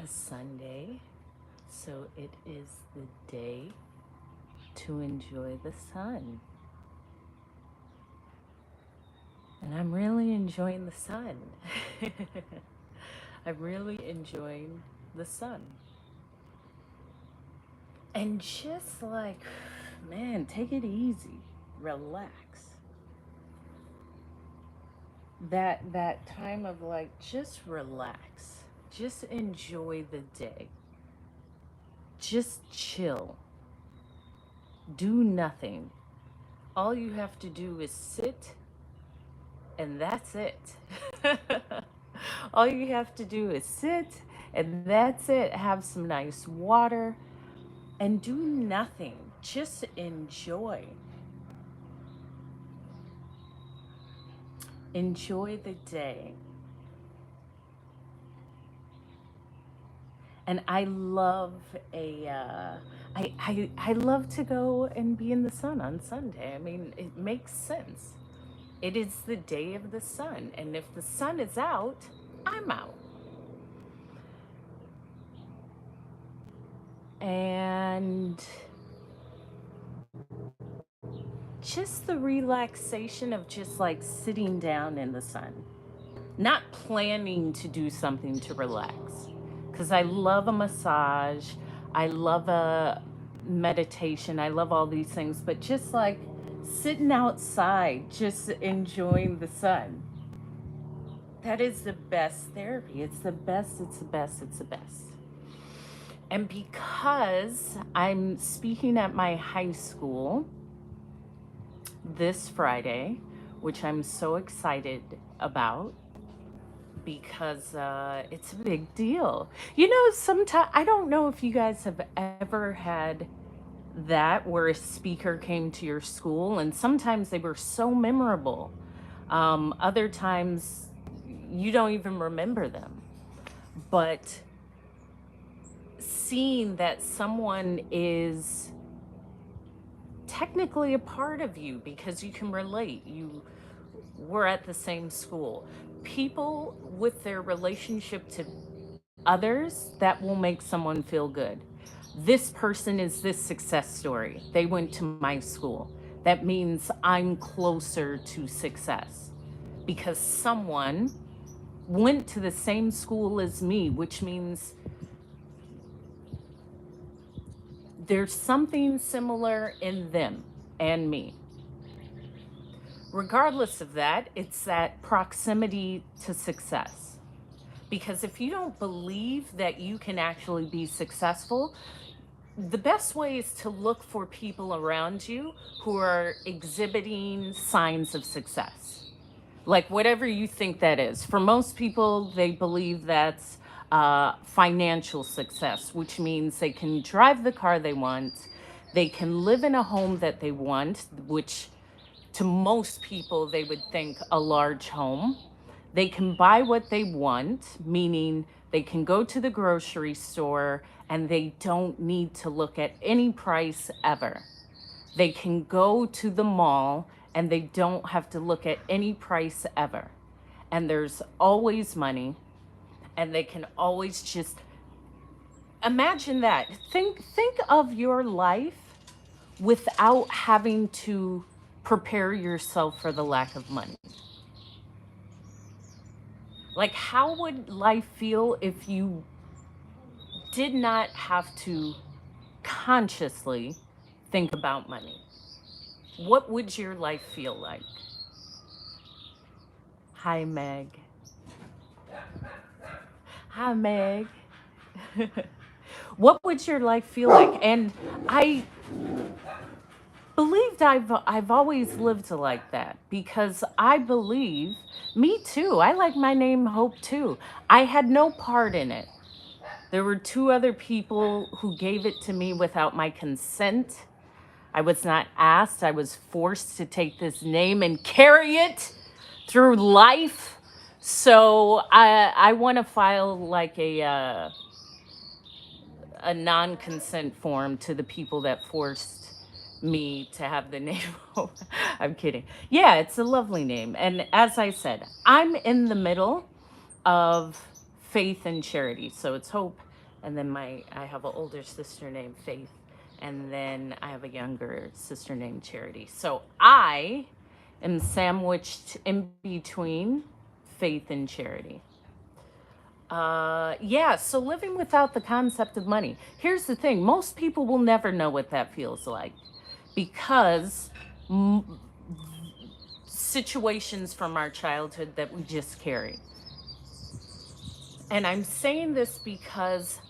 a Sunday, so it is the day to enjoy the sun. And I'm really enjoying the sun. I'm really enjoying the sun. And just like, man, take it easy, relax. That time of like just relax. Just enjoy the day. Just chill. Do nothing. All you have to do is sit, and that's it. All you have to do is sit, and that's it. Have some nice water and do nothing. Just enjoy. Enjoy the day. And I love I love to go and be in the sun on Sunday. I mean, it makes sense. It is the day of the sun, and if the sun is out, I'm out. And just the relaxation of just like sitting down in the sun, not planning to do something to relax. Because I love a massage, I love a meditation, I love all these things, but just like sitting outside, just enjoying the sun. That is the best therapy. It's the best, it's the best, it's the best. And because I'm speaking at my high school this Friday, which I'm so excited about because it's a big deal. You know, sometimes I don't know if you guys have ever had that where a speaker came to your school, and sometimes they were so memorable. Other times you don't even remember them. But seeing that someone is technically a part of you because you can relate, you were at the same school. People with their relationship to others, that will make someone feel good. This person is this success story. They went to my school. That means I'm closer to success because someone went to the same school as me, which means there's something similar in them and me. Regardless of that, it's that proximity to success. Because if you don't believe that you can actually be successful, the best way is to look for people around you who are exhibiting signs of success. Like whatever you think that is. For most people, they believe that's financial success, which means they can drive the car they want, they can live in a home that they want, which to most people, they would think a large home. They can buy what they want, meaning they can go to the grocery store and they don't need to look at any price ever. They can go to the mall and they don't have to look at any price ever. And there's always money, and they can always just imagine that. Think of your life without having to prepare yourself for the lack of money. Like, how would life feel if you did not have to consciously think about money? What would your life feel like? Hi, Meg. Hi, Meg. What would your life feel like? And I believed I've always lived like that because I believe, me too. I like my name Hope too. I had no part in it. There were two other people who gave it to me without my consent. I was not asked. I was forced to take this name and carry it through life. So I want to file like a non-consent form to the people that forced me to have the name. I'm kidding. Yeah, it's a lovely name. And as I said, I'm in the middle of faith and charity. So it's Hope and then I have an older sister named Faith, and then I have a younger sister named Charity. So I am sandwiched in between Faith and Charity. Yeah, so living without the concept of money. Here's the thing, most people will never know what that feels like because situations from our childhood that we just carry. And I'm saying this because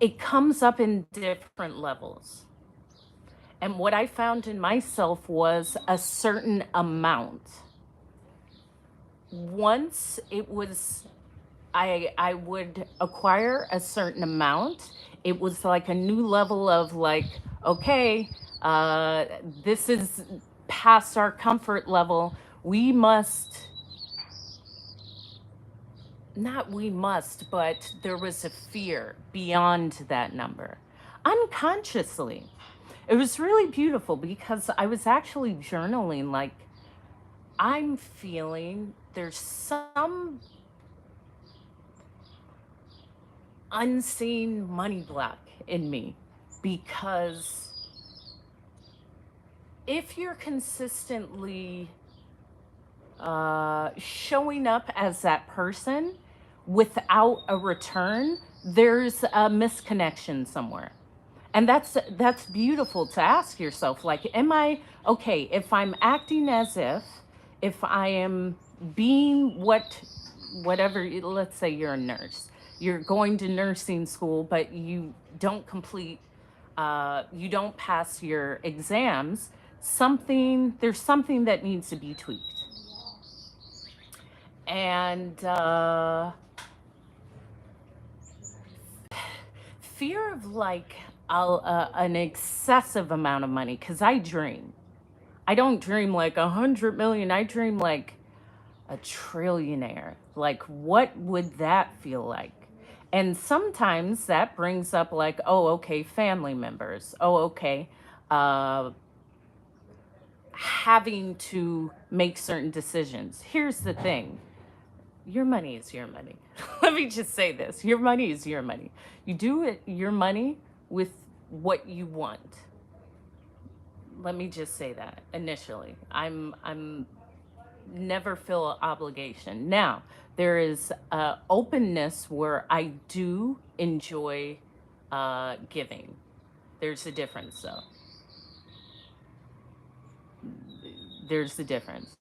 it comes up in different levels. And what I found in myself was a certain amount. Once it was, I would acquire a certain amount. It was like a new level of like, okay, this is past our comfort level. We must, not we must, but there was a fear beyond that number, unconsciously. It was really beautiful because I was actually journaling, like, I'm feeling there's some unseen money block in me because if you're consistently showing up as that person without a return, there's a misconnection somewhere. And that's beautiful to ask yourself, like, am I okay if I'm acting as if I am being whatever, let's say you're a nurse, you're going to nursing school, but you don't complete, you don't pass your exams, there's something that needs to be tweaked. And fear of like an excessive amount of money, because I dream. I don't dream like 100 million. I dream like a trillionaire. Like, what would that feel like? And sometimes that brings up like, oh, okay, family members. Oh, okay, uh, having to make certain decisions. Here's the thing. Your money is your money. Let me just say this. Your money is your money. You do it, your money, with what you want. Let me just say that initially. I'm never feel obligation. Now, there is openness where I do enjoy giving. There's a difference, though. There's the difference.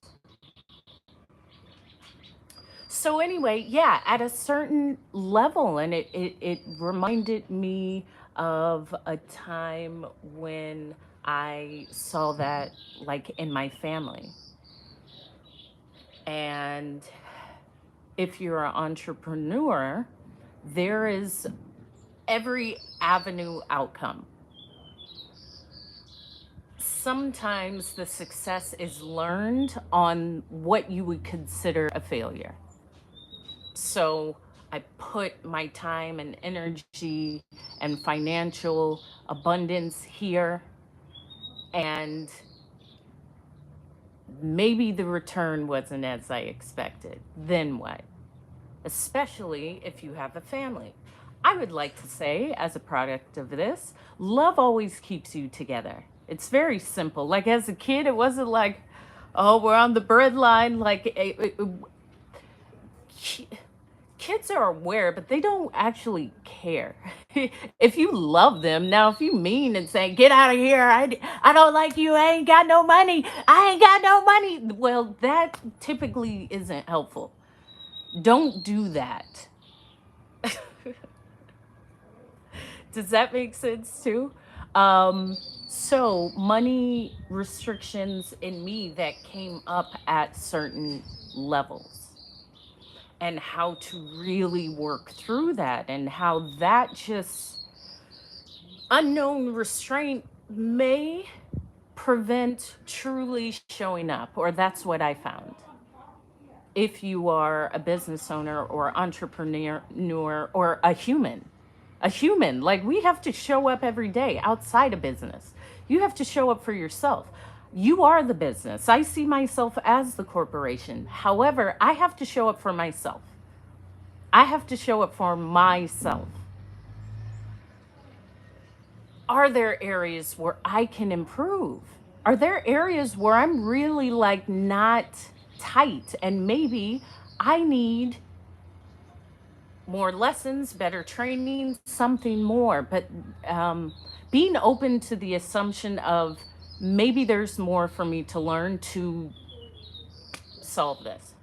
So anyway, yeah, at a certain level, and it reminded me of a time when I saw that like in my family. And if you're an entrepreneur, there is every avenue outcome. Sometimes the success is learned on what you would consider a failure. So I put my time and energy and financial abundance here, and maybe the return wasn't as I expected. Then what? Especially if you have a family. I would like to say, as a product of this, love always keeps you together. It's very simple. Like as a kid, it wasn't like, oh, we're on the breadline. Like kids are aware, but they don't actually care. If you love them, now if you mean and say, get out of here, I don't like you, I ain't got no money, I ain't got no money, well, that typically isn't helpful. Don't do that. Does that make sense too? So money restrictions in me that came up at certain levels, and how to really work through that, and how that just unknown restraint may prevent truly showing up, or that's what I found. If you are a business owner or entrepreneur or a human, like we have to show up every day outside of business. You have to show up for yourself. You are the business. I see myself as the corporation. However, I have to show up for myself. I have to show up for myself. Are there areas where I can improve? Are there areas where I'm really like not tight and maybe I need more lessons, better training, something more? But um, being open to the assumption of maybe there's more for me to learn to solve this.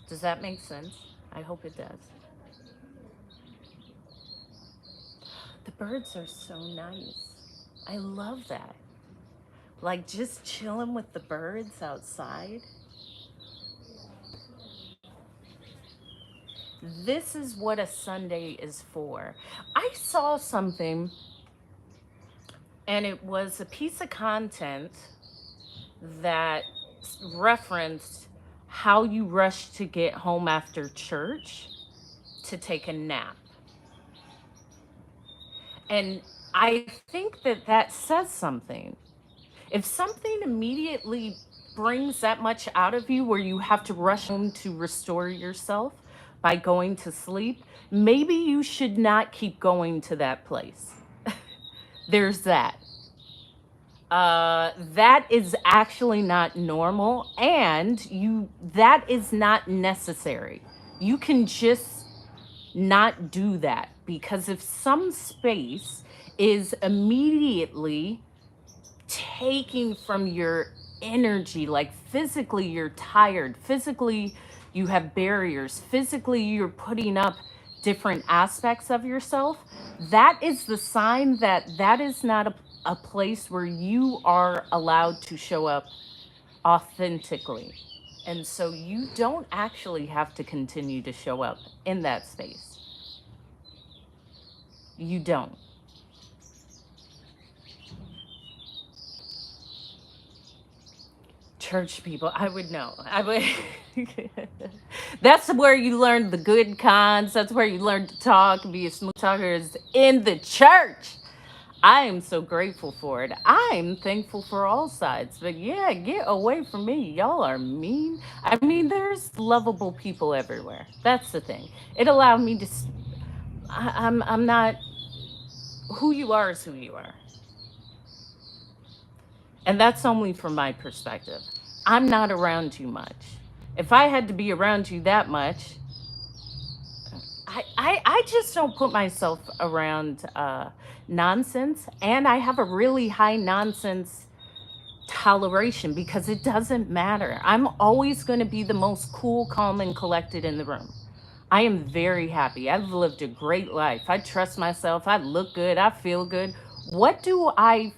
Does that make sense? I hope it does. The birds are so nice. I love that. Like just chilling with the birds outside. This is what a Sunday is for. I saw something and it was a piece of content that referenced how you rush to get home after church to take a nap. And I think that that says something. If something immediately brings that much out of you where you have to rush home to restore yourself by going to sleep, maybe you should not keep going to that place. There's that. That is actually not normal, and that is not necessary. You can just not do that, because if some space is immediately taking from your energy, like physically you're tired, physically you have barriers, physically you're putting up different aspects of yourself, that is the sign that that is not a place where you are allowed to show up authentically. And so you don't actually have to continue to show up in that space. You don't. Church people, I would know. I would. That's where you learn the good cons. That's where you learn to talk and be a smooth talker, is in the church. I am so grateful for it. I'm thankful for all sides. But yeah, get away from me. Y'all are mean. I mean, there's lovable people everywhere. That's the thing. It allowed me to. I'm not. Who you are is who you are. And that's only from my perspective. I'm not around you much. If I had to be around you that much, I just don't put myself around nonsense. And I have a really high nonsense toleration because it doesn't matter. I'm always going to be the most cool, calm, and collected in the room. I am very happy. I've lived a great life. I trust myself. I look good. I feel good. What do I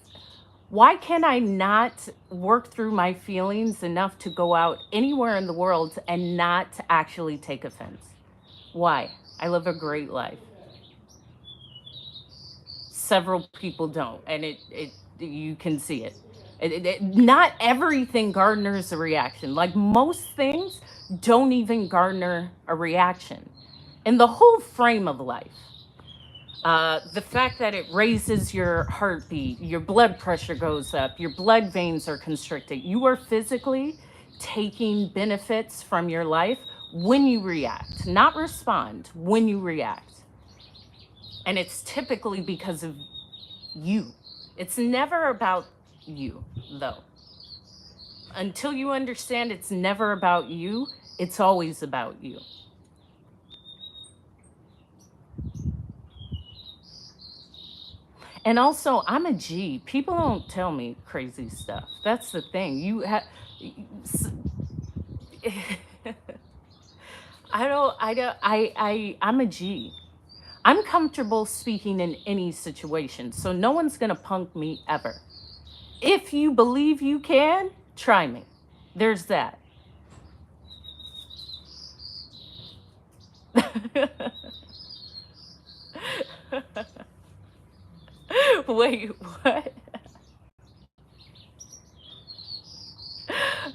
Why can I not work through my feelings enough to go out anywhere in the world and not actually take offense? Why? I live a great life. Several people don't, and it you can see it. Not everything garners a reaction. Like most things don't even garner a reaction in the whole frame of life. The fact that it raises your heartbeat, your blood pressure goes up, your blood veins are constricted. You are physically taking benefits from your life when you react, not respond, when you react. And it's typically because of you. It's never about you, though. Until you understand it's never about you, it's always about you. And also, I'm a G. People don't tell me crazy stuff. That's the thing. You have. I'm a G. I'm comfortable speaking in any situation, so no one's gonna punk me ever. If you believe you can, try me. There's that. Wait, what?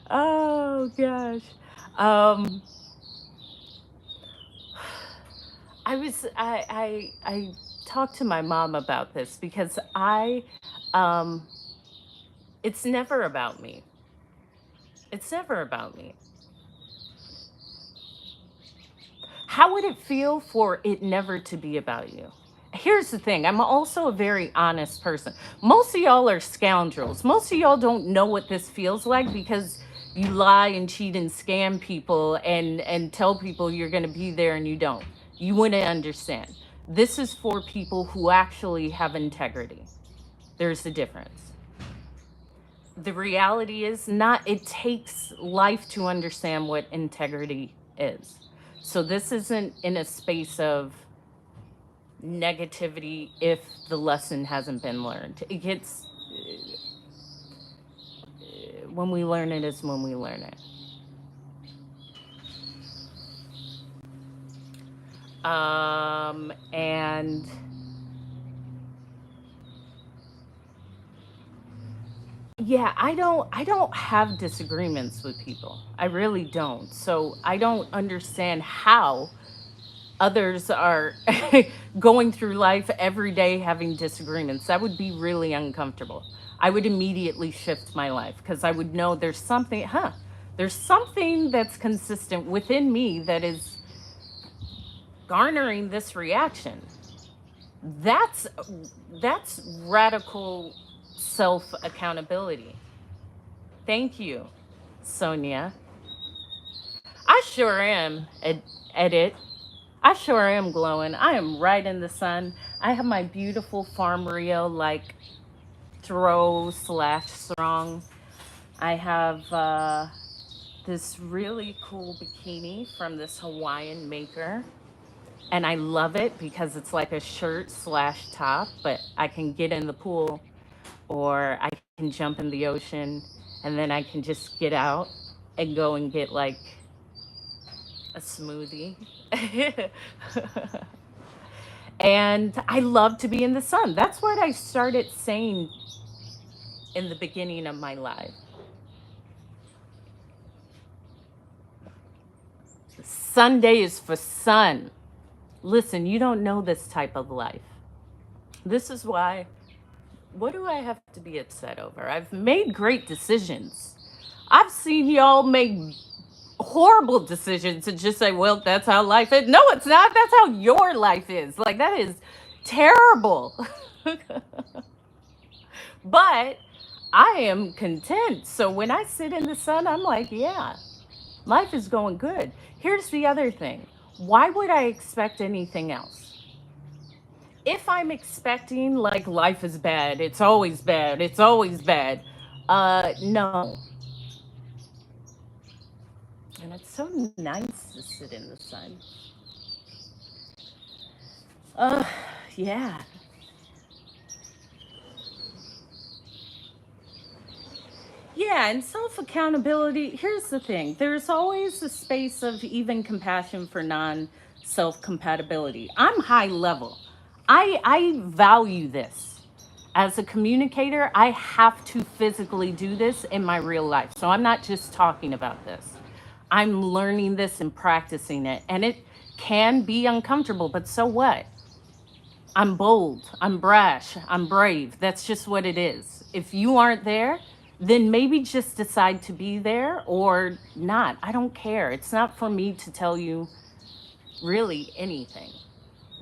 Oh gosh. Um, I talked to my mom about this because um it's never about me. It's never about me. How would it feel for it never to be about you? Here's the thing, I'm also a very honest person. Most of y'all are scoundrels. Most of y'all don't know what this feels like because you lie and cheat and scam people and tell people you're going to be there and you don't. You wouldn't understand. This is for people who actually have integrity. There's the difference. The reality is not, it takes life to understand what integrity is. So this isn't in a space of negativity if the lesson hasn't been learned. It gets, when we learn it is when we learn it. And yeah, I don't have disagreements with people. I really don't. So I don't understand how others are going through life every day having disagreements. That would be really uncomfortable. I would immediately shift my life because I would know there's something that's consistent within me that is garnering this reaction. That's that's radical self accountability. Thank you, Sonia. I sure am. Edit. I sure am glowing. I am right in the sun. I have my beautiful Farm Rio like throw slash strong. I have this really cool bikini from this Hawaiian maker. And I love it because it's like a shirt slash top, but I can get in the pool or I can jump in the ocean and then I can just get out and go and get like a smoothie. And I love to be in the sun. That's what I started saying in the beginning of my life. Sunday is for sun. Listen, you don't know this type of life. This is why, what do I have to be upset over? I've made great decisions. I've seen y'all make horrible decisions and just say, well, that's how life is. No, it's not. That's how your life is. Like, that is terrible. But I am content. So when I sit in the sun, I'm like, yeah, life is going good. Here's the other thing. Why would I expect anything else? If I'm expecting like life is bad, it's always bad, it's always bad. No. And it's so nice to sit in the sun. Uh, yeah. Yeah, and self accountability. Here's the thing, there's always a space of even compassion for non self compatibility. I'm high level. I value this. As a communicator, I have to physically do this in my real life. So I'm not just talking about this. I'm learning this and practicing it. And it can be uncomfortable, but so what? I'm bold, I'm brash, I'm brave. That's just what it is. If you aren't there, then maybe just decide to be there or not. I don't care. It's not for me to tell you really anything.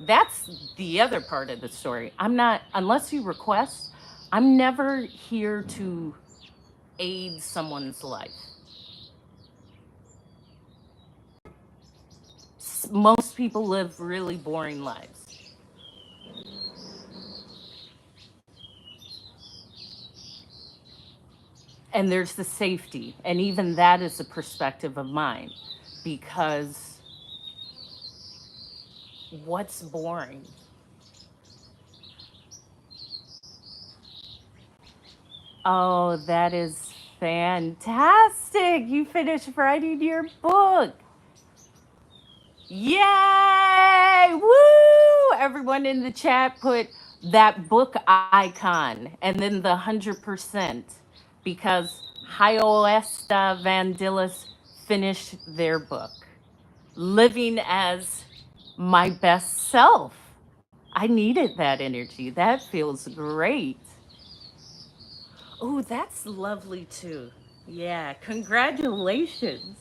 That's the other part of the story. I'm not, unless you request, I'm never here to aid someone's life. Most people live really boring lives. And there's the safety. And even that is a perspective of mine because what's boring? Oh, that is fantastic. You finished writing your book. Yay! Woo! Everyone in the chat put that book icon and then the 100% because Hyoesta Vandellis finished their book, Living as My Best Self. I needed that energy. That feels great. Oh, that's lovely too. Yeah, congratulations.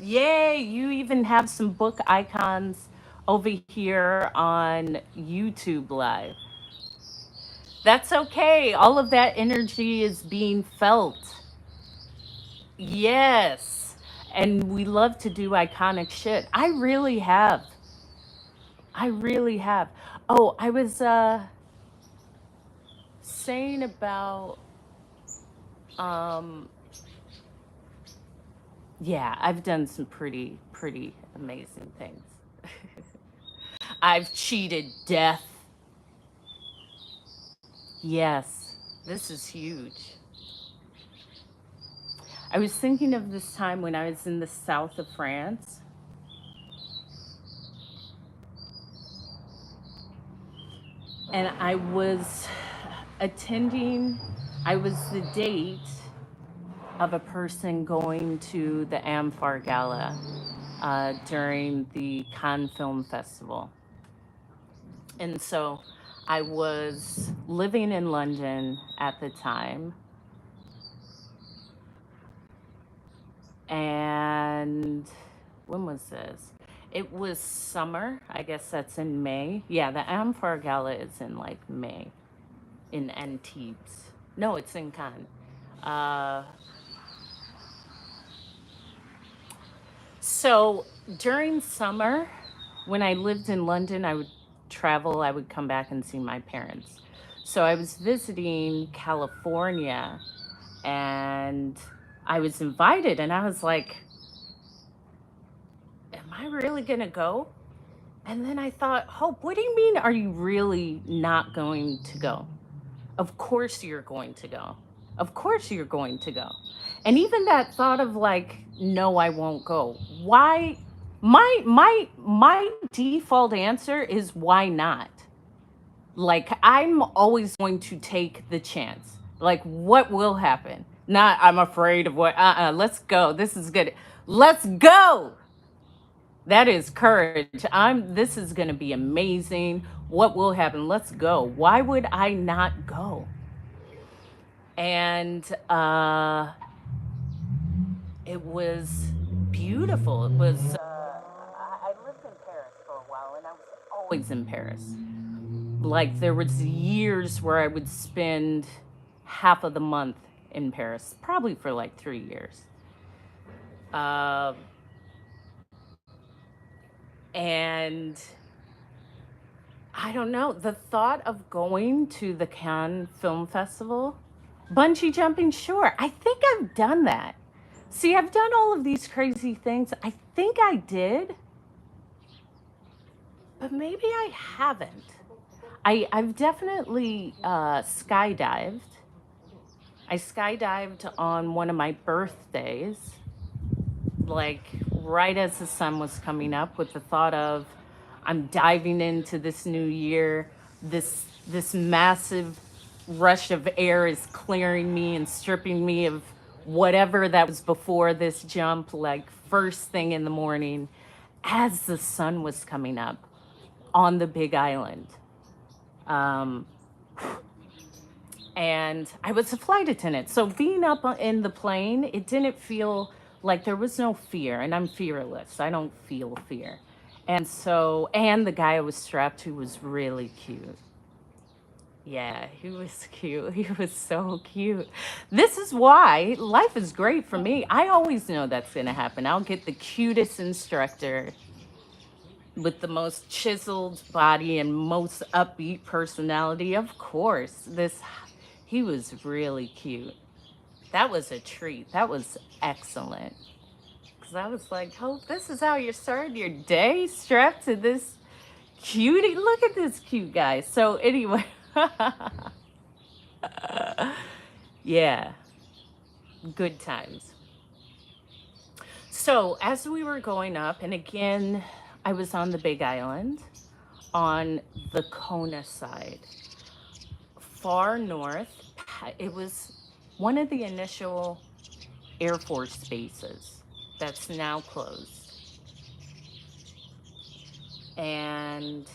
Yay, you even have some book icons over here on YouTube Live. That's okay. All of that energy is being felt. Yes. And we love to do iconic shit. I really have. I really have. Oh, I was saying about um yeah, I've done some pretty amazing things. I've cheated death. Yes. This is huge. I was thinking of this time when I was in the south of France, and I was attending, I was the date of a person going to the Amphar Gala during the Cannes Film Festival. And so I was living in London at the time, and when was this? It was summer. I guess that's in May. Yeah, the Amphar Gala is in like May in Antibes. No, it's in Cannes. Uh, so during summer, when I lived in London, I would travel, I would come back and see my parents. So I was visiting California and I was invited, and I was like, am I really going to go? And then I thought, Hope, what do you mean, are you really not going to go? Of course you're going to go. Of course you're going to go. And even that thought of like, no, I won't go. Why? My default answer is why not? Like I'm always going to take the chance. Like what will happen? Not I'm afraid of what let's go. This is good. Let's go. That is courage. This is going to be amazing. What will happen? Let's go. Why would I not go? And it was beautiful. It was I lived in Paris for a while, and I was always in Paris. Like there was years where I would spend half of the month in Paris, probably for like 3 years. Uh, and I don't know, the thought of going to the Cannes Film Festival, bungee jumping, sure. I think I've done that. See, I've done all of these crazy things. I think I did, but maybe I haven't. I've definitely skydived. I skydived on one of my birthdays, like right as the sun was coming up, with the thought of I'm diving into this new year. This massive rush of air is clearing me and stripping me of whatever that was before this jump, like first thing in the morning as the sun was coming up on the Big Island. Um, and I was a flight attendant. So being up in the plane, it didn't feel like there was no fear, and I'm fearless. I don't feel fear. And the guy I was strapped to was really cute. Yeah, he was cute. He was so cute. This is why life is great for me. I always know that's going to happen. I'll get the cutest instructor with the most chiseled body and most upbeat personality. Of course, he was really cute. That was a treat. That was excellent. Because I was like, oh, this is how you're starting your day, strapped to this cutie. Look at this cute guy. So, anyway, yeah, good times. So, as we were going up, and again, I was on the Big Island on the Kona side, far north. It was one of the initial Air Force bases that's now closed. And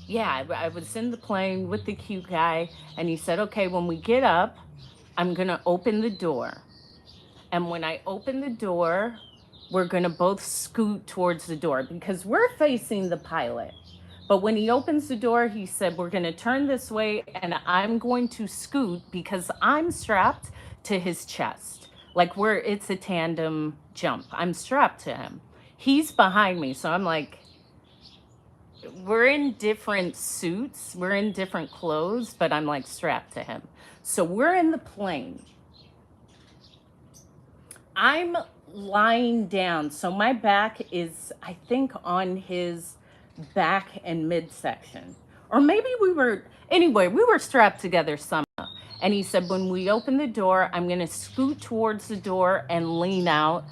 yeah, I was in the plane with the cute guy, and he said, okay, when we get up, I'm going to open the door. And when I open the door, we're going to both scoot towards the door because we're facing the pilot. But when he opens the door, he said, we're going to turn this way and I'm going to scoot because I'm strapped to his chest. Like it's a tandem jump. I'm strapped to him. He's behind me. So I'm like, we're in different suits. We're in different clothes, but I'm like strapped to him. So we're in the plane. I'm lying down. So my back is, I think, on his back and midsection. Or maybe we were strapped together somehow. And he said, when we open the door, I'm going to scoot towards the door and lean out.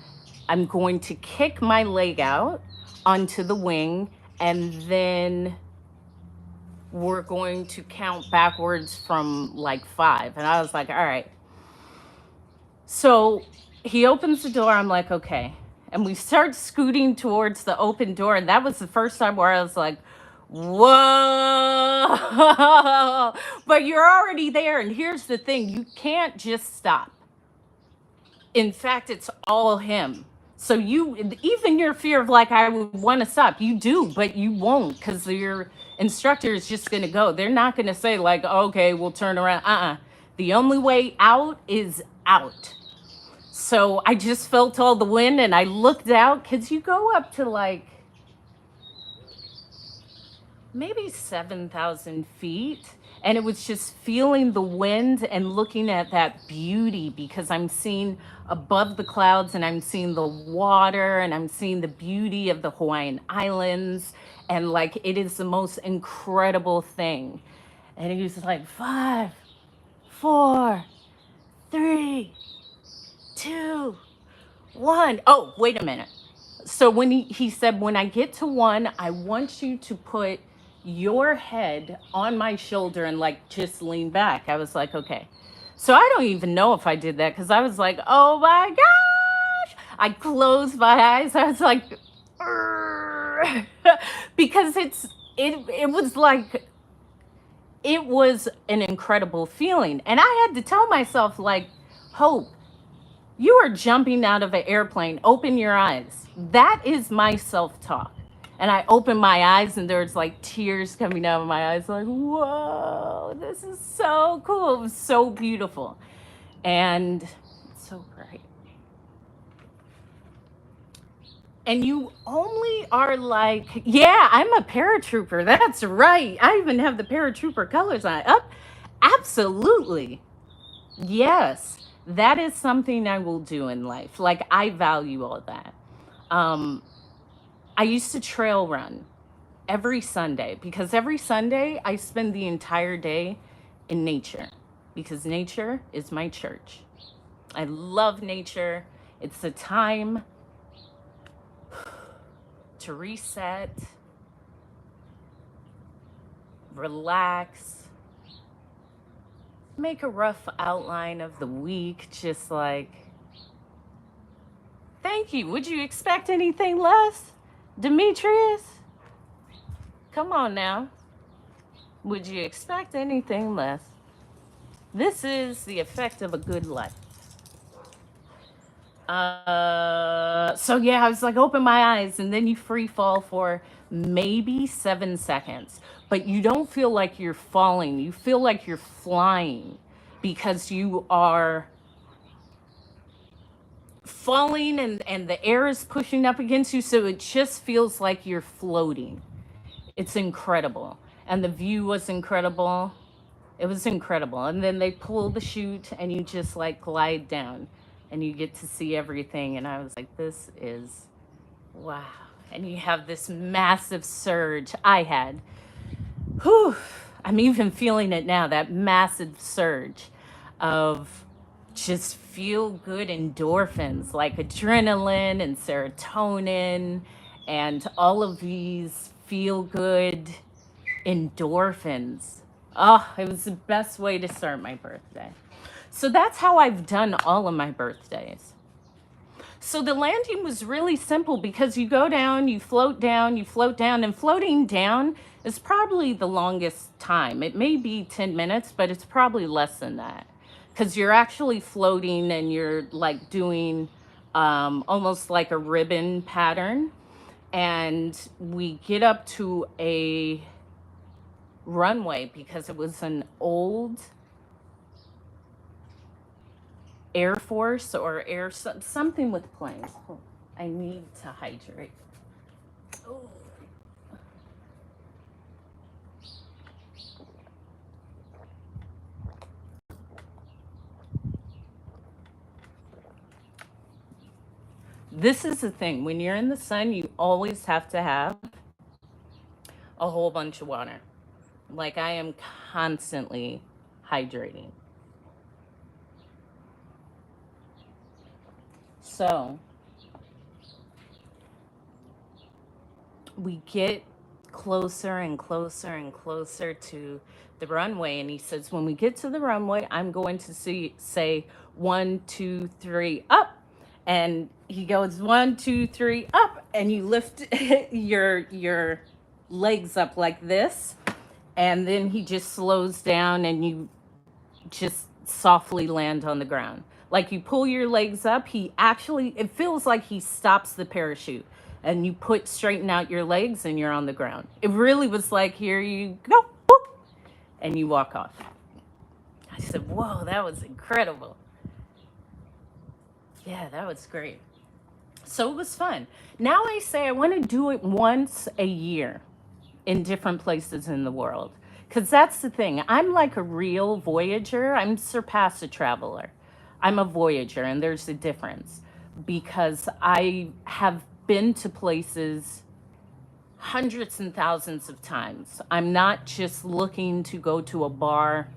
I'm going to kick my leg out onto the wing, and then we're going to count backwards from like 5. And I was like, all right. So he opens the door. I'm like, okay. And we start scooting towards the open door. And that was the first time where I was like, whoa. But you're already there. And here's the thing. You can't just stop. In fact, it's all him. So even your fear of like, I would want to stop, you do, but you won't because your instructor is just going to go. They're not going to say like, okay, we'll turn around. The only way out is out. So I just felt all the wind and I looked out because you go up to like maybe 7,000 feet. And it was just feeling the wind and looking at that beauty because I'm seeing above the clouds and I'm seeing the water and I'm seeing the beauty of the Hawaiian Islands. And like, it is the most incredible thing. And he was like, 5, 4, 3, 2, 1. Oh, wait a minute. So when he said, when I get to 1, I want you to put your head on my shoulder and like just lean back. I was like, okay. So I don't even know if I did that because I was like, oh my gosh. I closed my eyes. I was like, because it was like, it was an incredible feeling. And I had to tell myself like, Hope, you are jumping out of an airplane. Open your eyes. That is my self-talk. And I opened my eyes and there's like tears coming out of my eyes. Like, whoa, this is so cool. It was so beautiful. And it's so bright. And you only are like, yeah, I'm a paratrooper. That's right. I even have the paratrooper colors on. Up. Absolutely. Yes. That is something I will do in life. Like, I value all that. I used to trail run every Sunday because every Sunday I spend the entire day in nature because nature is my church. I love nature. It's a time to reset, relax, make a rough outline of the week, just like, thank you. Would you expect anything less? Demetrius? Come on now. Would you expect anything less? This is the effect of a good life. So yeah, I was like, open my eyes, and then you free fall for maybe 7 seconds. But you don't feel like you're falling. You feel like you're flying because you are falling and the air is pushing up against you. So it just feels like you're floating. It's incredible. And the view was incredible. It was incredible. And then they pull the chute and you just like glide down and you get to see everything. And I was like, this is wow. And you have this massive surge. Whew, I'm even feeling it now, that massive surge of just feel good endorphins like adrenaline and serotonin and all of these feel good endorphins. Oh, it was the best way to start my birthday. So that's how I've done all of my birthdays. So the landing was really simple because you go down, you float down, and floating down is probably the longest time. It may be 10 minutes, but it's probably less than that because you're actually floating and you're like doing almost like a ribbon pattern. And we get up to a runway because it was an old Air Force or something with planes. Oh, I need to hydrate. Oh. This is the thing. When you're in the sun, you always have to have a whole bunch of water. Like I am constantly hydrating. So we get closer and closer and closer to the runway. And he says, when we get to the runway, I'm going to say 1, 2, 3, up. And he goes 1, 2, 3, up. And you lift your legs up like this. And then he just slows down and you just softly land on the ground. Like you pull your legs up, it feels like he stops the parachute and you straighten out your legs and you're on the ground. It really was like, here you go, whoop, and you walk off. I said, whoa, that was incredible. Yeah, that was great. So it was fun. Now I say I want to do it once a year in different places in the world. Because that's the thing. I'm like a real voyager. I'm surpassed a traveler. I'm a voyager, and there's a difference. Because I have been to places hundreds and thousands of times. I'm not just looking to go to a bar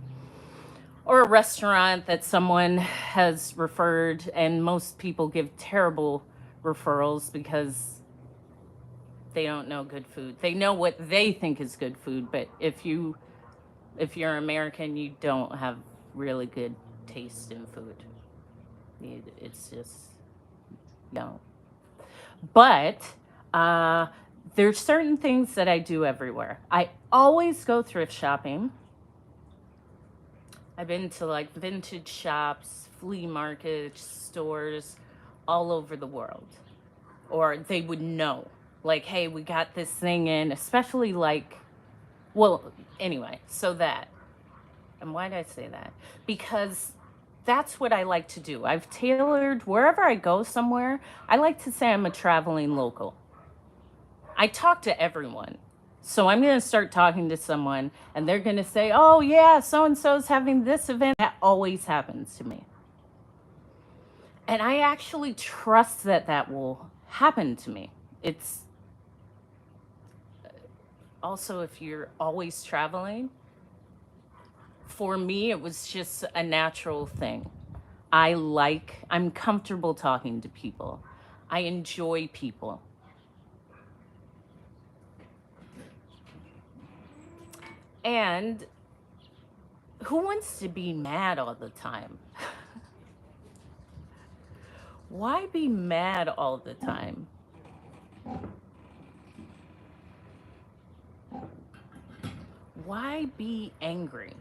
or a restaurant that someone has referred, and most people give terrible referrals because they don't know good food. They know what they think is good food, but if you're American, you don't have really good taste in food. It's just no. But there's certain things that I do everywhere. I always go thrift shopping. I've been to like vintage shops, flea markets, stores all over the world. Or they would know, like, hey, we got this thing in, especially like, well, anyway, so that. And why did I say that? Because that's what I like to do. I've tailored wherever I go somewhere, I like to say I'm a traveling local. I talk to everyone. So I'm going to start talking to someone and they're going to say, oh, yeah, so and so's having this event. That always happens to me. And I actually trust that that will happen to me. It's also, if you're always traveling, for me, it was just a natural thing. I'm comfortable talking to people. I enjoy people. And who wants to be mad all the time? Why be mad all the time? Why be angry?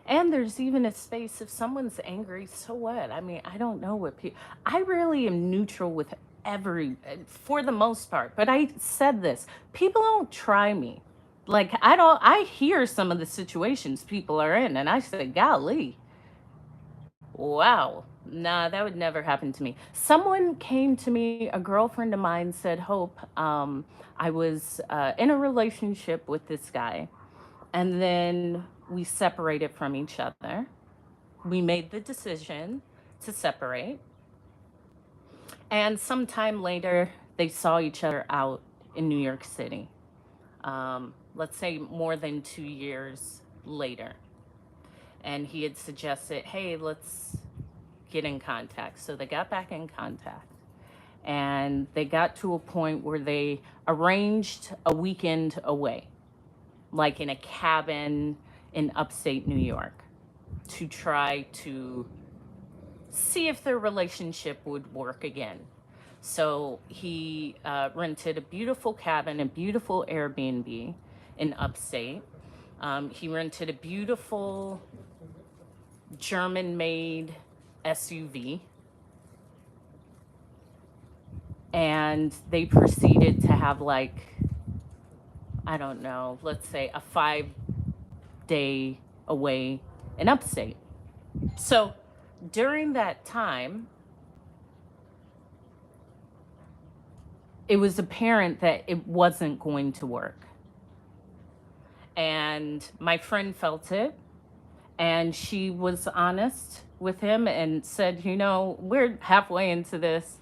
And there's even a space if someone's angry, so what? I mean, I don't know what people. I really am neutral with for the most part. But I said this: people don't try me. Like I don't. I hear some of the situations people are in, and I say, "Golly, wow, nah, that would never happen to me." Someone came to me. A girlfriend of mine said, "Hope, I was in a relationship with this guy, and then we separated from each other. We made the decision to separate. And sometime later, they saw each other out in New York City. Let's say more than 2 years later. And he had suggested, hey, let's get in contact. So they got back in contact. And they got to a point where they arranged a weekend away, like in a cabin in upstate New York, to try to see if their relationship would work again. So he rented a beautiful cabin, a beautiful Airbnb in upstate. He rented a beautiful German made SUV, and they proceeded to have, like, I don't know, let's say a 5 day away in upstate. So during that time, it was apparent that it wasn't going to work. And my friend felt it, and she was honest with him and said, you know, we're halfway into this.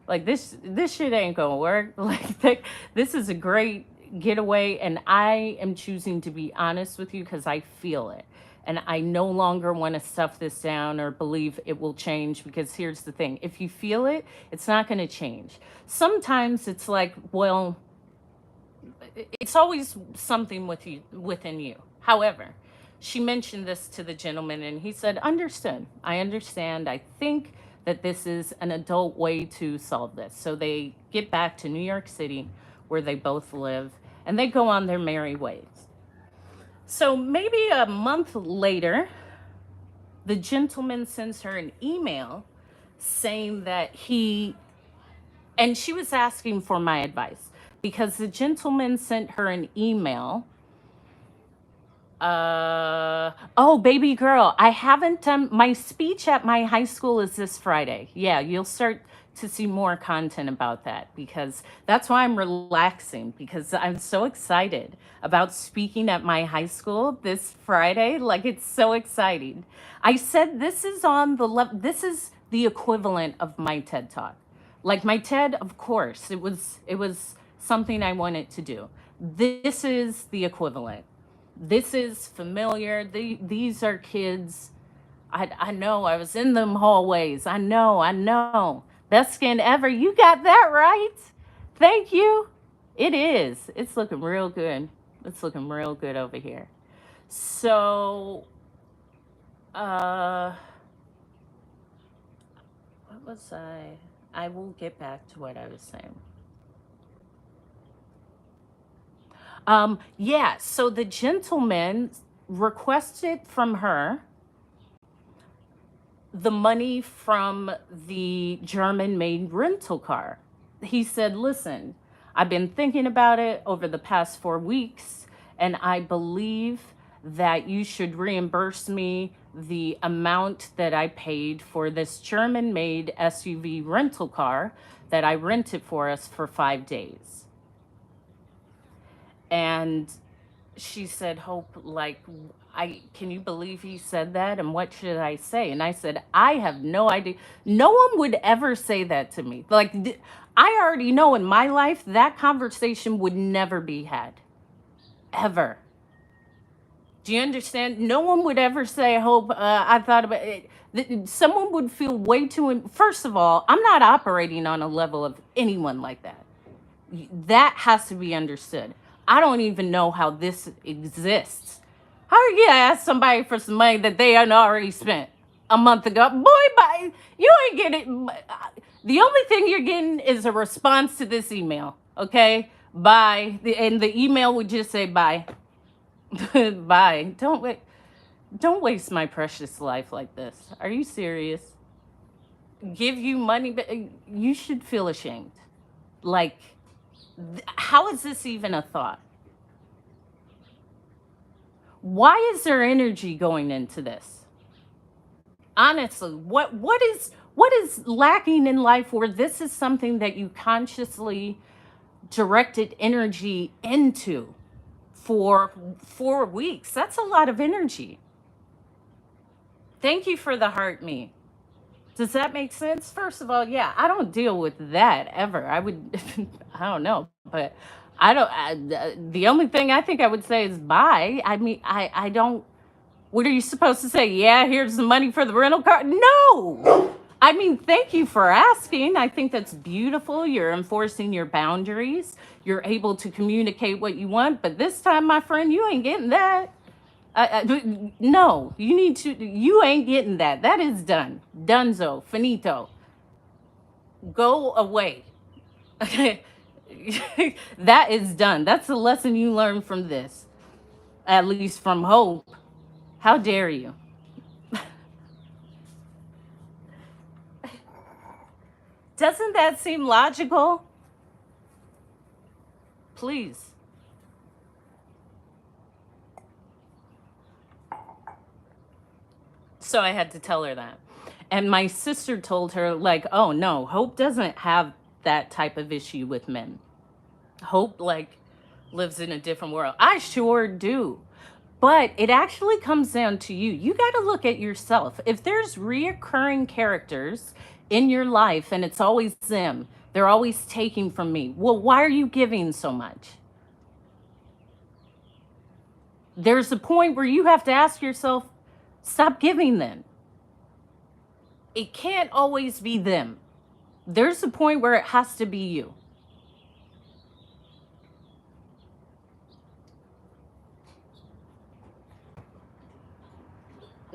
Like, this shit ain't gonna work. Like, this is a great getaway, and I am choosing to be honest with you because I feel it. And I no longer want to stuff this down or believe it will change, because here's the thing. If you feel it, it's not going to change. Sometimes it's like, well, it's always something within you. However, she mentioned this to the gentleman, and he said, understood. I understand. I think that this is an adult way to solve this. So they get back to New York City, where they both live, and they go on their merry ways. So maybe a month later, the gentleman sends her an email saying that and she was asking for my advice, because the gentleman sent her an email. Oh, baby girl, I haven't done my speech at my high school is this Friday. Yeah, you'll start to see more content about that, because that's why I'm relaxing, because I'm so excited about speaking at my high school this Friday. Like, it's so exciting. I said this is on the this is the equivalent of my TED Talk. Like, my TED, of course, it was something I wanted to do. This is the equivalent. This is familiar. These are kids. I know. I was in them hallways. I know. Best skin ever. You got that right. Thank you. It is. It's looking real good. It's looking real good over here. So, what was I? I will get back to what I was saying. Yeah, so the gentleman requested from her the money from the German made rental car. He said, listen, I've been thinking about it over the past 4 weeks, and I believe that you should reimburse me the amount that I paid for this German made SUV rental car that I rented for us for 5 days. And she said, Hope, like, can you believe he said that? And what should I say? And I said, I have no idea. No one would ever say that to me. Like, I already know in my life that conversation would never be had. Ever. Do you understand? No one would ever say, Hope, I thought about it. Someone would feel way too. First of all, I'm not operating on a level of anyone like that. That has to be understood. I don't even know how this exists. How are you gonna ask somebody for some money that they had already spent a month ago? Boy, you ain't getting it. The only thing you're getting is a response to this email. Okay, bye. And the email would just say bye. Bye. Don't waste my precious life like this. Are you serious? Give you money, but you should feel ashamed. Like, how is this even a thought? Why is there energy going into this? Honestly, what is lacking in life where this is something that you consciously directed energy into for 4 weeks? That's a lot of energy. Thank you for the heart me. Does that make sense? First of all, yeah, I don't deal with that ever. I would, I don't know, but I don't. The only thing I think I would say is bye. I mean, I don't. What are you supposed to say? Yeah, here's the money for the rental car. No. I mean, thank you for asking. I think that's beautiful. You're enforcing your boundaries. You're able to communicate what you want. But this time, my friend, you ain't getting that. No, you ain't getting that. That is done. Dunzo. Finito. Go away. That is done. That's the lesson you learn from this, at least from Hope. How dare you? Doesn't that seem logical? Please. So I had to tell her that. And my sister told her, like, oh no, Hope doesn't have that type of issue with men. Hope, like, lives in a different world. I sure do. But it actually comes down to you. You got to look at yourself. If there's reoccurring characters in your life and it's always them, they're always taking from me. Well, why are you giving so much? There's a point where you have to ask yourself, stop giving then. It can't always be them. There's a point where it has to be you.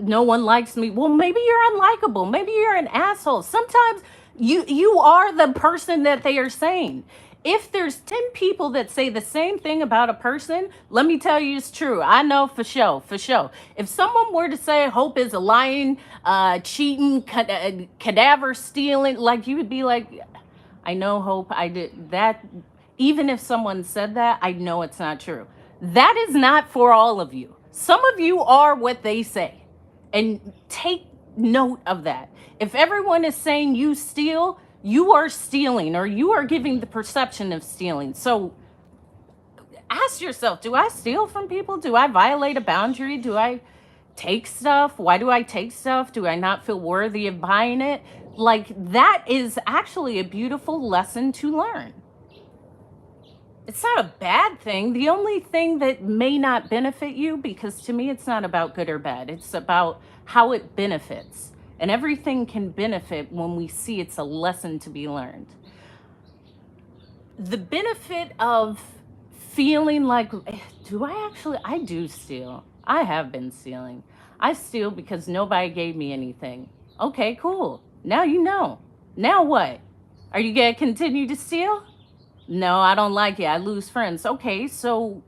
No one likes me. Well, maybe you're unlikable. Maybe you're an asshole. Sometimes you are the person that they are saying. If there's 10 people that say the same thing about a person, let me tell you it's true. I know for sure, for sure. If someone were to say Hope is a lying, cheating, cadaver stealing, like you would be like, I know Hope, I did that. Even if someone said that, I know it's not true. That is not for all of you. Some of you are what they say. And take note of that. If everyone is saying you steal, you are stealing, or you are giving the perception of stealing. So ask yourself, do I steal from people? Do I violate a boundary? Do I take stuff? Why do I take stuff? Do I not feel worthy of buying it? Like, that is actually a beautiful lesson to learn. It's not a bad thing. The only thing that may not benefit you, because to me it's not about good or bad, it's about how it benefits. And everything can benefit when we see it's a lesson to be learned. The benefit of feeling like, do I do steal. I have been stealing. I steal because nobody gave me anything. Okay, cool. Now you know. Now what? Are you going to continue to steal? No, I don't like it. I lose friends. Okay, so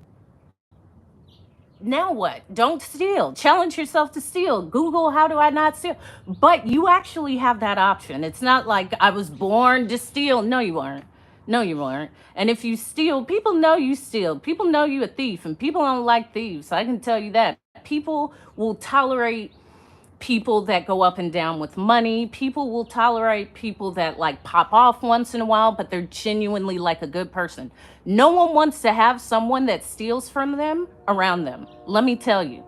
now what? Don't steal. Challenge yourself to steal. Google, how do I not steal? But you actually have that option. It's not like I was born to steal. No, you weren't. No, you weren't. And if you steal, people know you steal. People know you a thief, and people don't like thieves. I can tell you that. People will tolerate people that go up and down with money. People will tolerate people that like pop off once in a while, but they're genuinely like a good person. No one wants to have someone that steals from them around them. Let me tell you.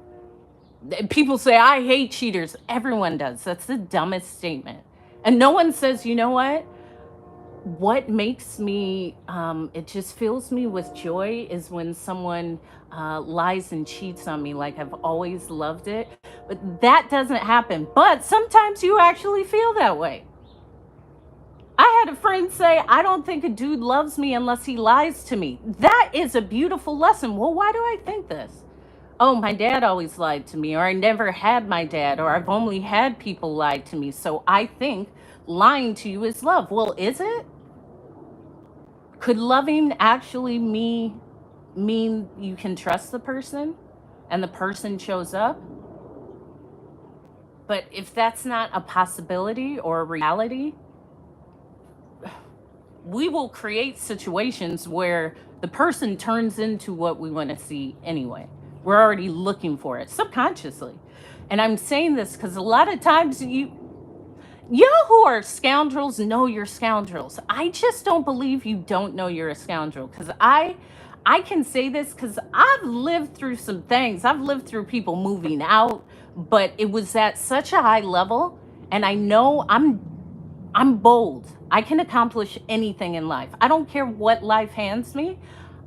People say, I hate cheaters. Everyone does. That's the dumbest statement. And no one says, you know what makes me, it just fills me with joy is when someone lies and cheats on me like I've always loved it. But that doesn't happen. But sometimes you actually feel that way. I had a friend say, I don't think a dude loves me unless he lies to me. That is a beautiful lesson. Well, why do I think this? Oh, my dad always lied to me, or I never had my dad, or I've only had people lie to me. So I think lying to you is love. Well, is it? Could loving actually mean you can trust the person and the person shows up? But if that's not a possibility or a reality, we will create situations where the person turns into what we want to see anyway. We're already looking for it subconsciously. And I'm saying this because a lot of times y'all who are scoundrels know you're scoundrels. I just don't believe you don't know you're a scoundrel, because I can say this because I've lived through some things. I've lived through people moving out, but it was at such a high level, and I know I'm bold. I can accomplish anything in life. I don't care what life hands me.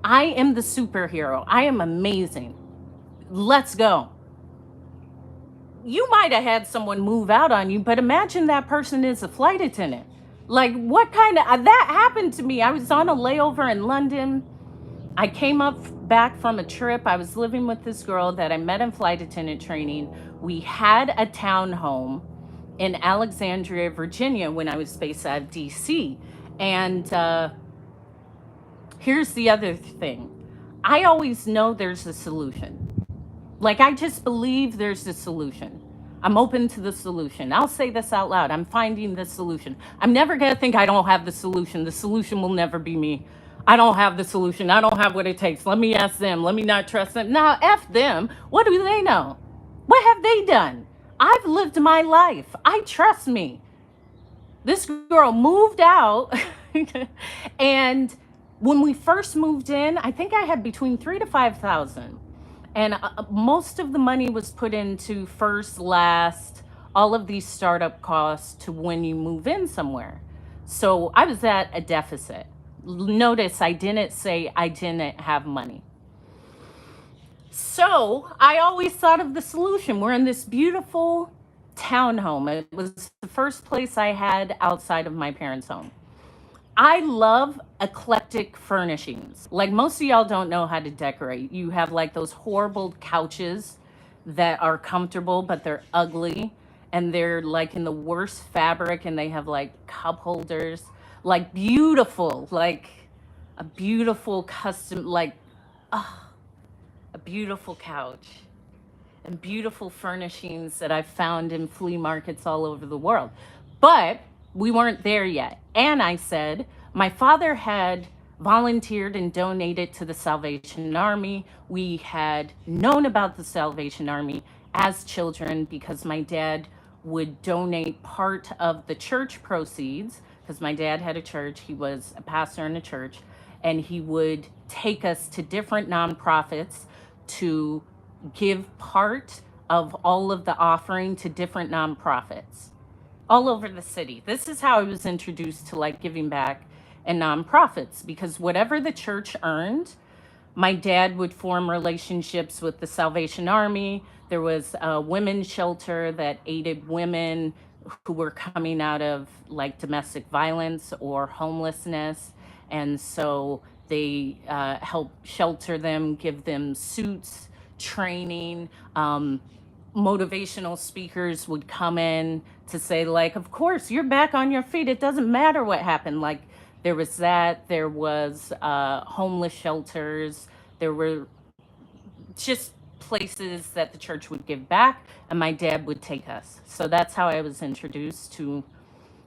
I am the superhero. I am amazing. Let's go. You might have had someone move out on you, but imagine that person is a flight attendant. Like, what kind of, that happened to me. I was on a layover in London. I came back from a trip. I was living with this girl that I met in flight attendant training. We had a townhome. in Alexandria, Virginia, when I was based out of DC. And here's the other thing, I always know there's a solution. Like, I just believe there's a solution. I'm open to the solution. I'll say this out loud. I'm finding the solution. I'm never going to think I don't have the solution. The solution will never be me. I don't have the solution. I don't have what it takes. Let me ask them. Let me not trust them. Now, F them. What do they know? What have they done? I've lived my life. I trust me. This girl moved out. And when we first moved in, I think I had between 3 to 5,000. And most of the money was put into first, last, all of these startup costs to when you move in somewhere. So I was at a deficit. Notice I didn't say I didn't have money. So I always thought of the solution. We're in this beautiful townhome. It was the first place I had outside of my parents' home. I love eclectic furnishings. Like, most of y'all don't know how to decorate. You have like those horrible couches that are comfortable, but they're ugly. And they're like in the worst fabric, and they have like cup holders, like beautiful, like a beautiful custom, like a beautiful couch and beautiful furnishings that I've found in flea markets all over the world. But we weren't there yet. And I said, my father had volunteered and donated to the Salvation Army. We had known about the Salvation Army as children because my dad would donate part of the church proceeds, because my dad had a church. He was a pastor in a church, and he would take us to different nonprofits to give part of all of the offering to different nonprofits all over the city. This is how I was introduced to like giving back and nonprofits, because whatever the church earned, my dad would form relationships with the Salvation Army. There was a women's shelter that aided women who were coming out of like domestic violence or homelessness. And so they help shelter them, give them suits, training. Motivational speakers would come in to say, like, of course, you're back on your feet. It doesn't matter what happened. Like, there was that. There was homeless shelters. There were just places that the church would give back, and my dad would take us. So that's how I was introduced to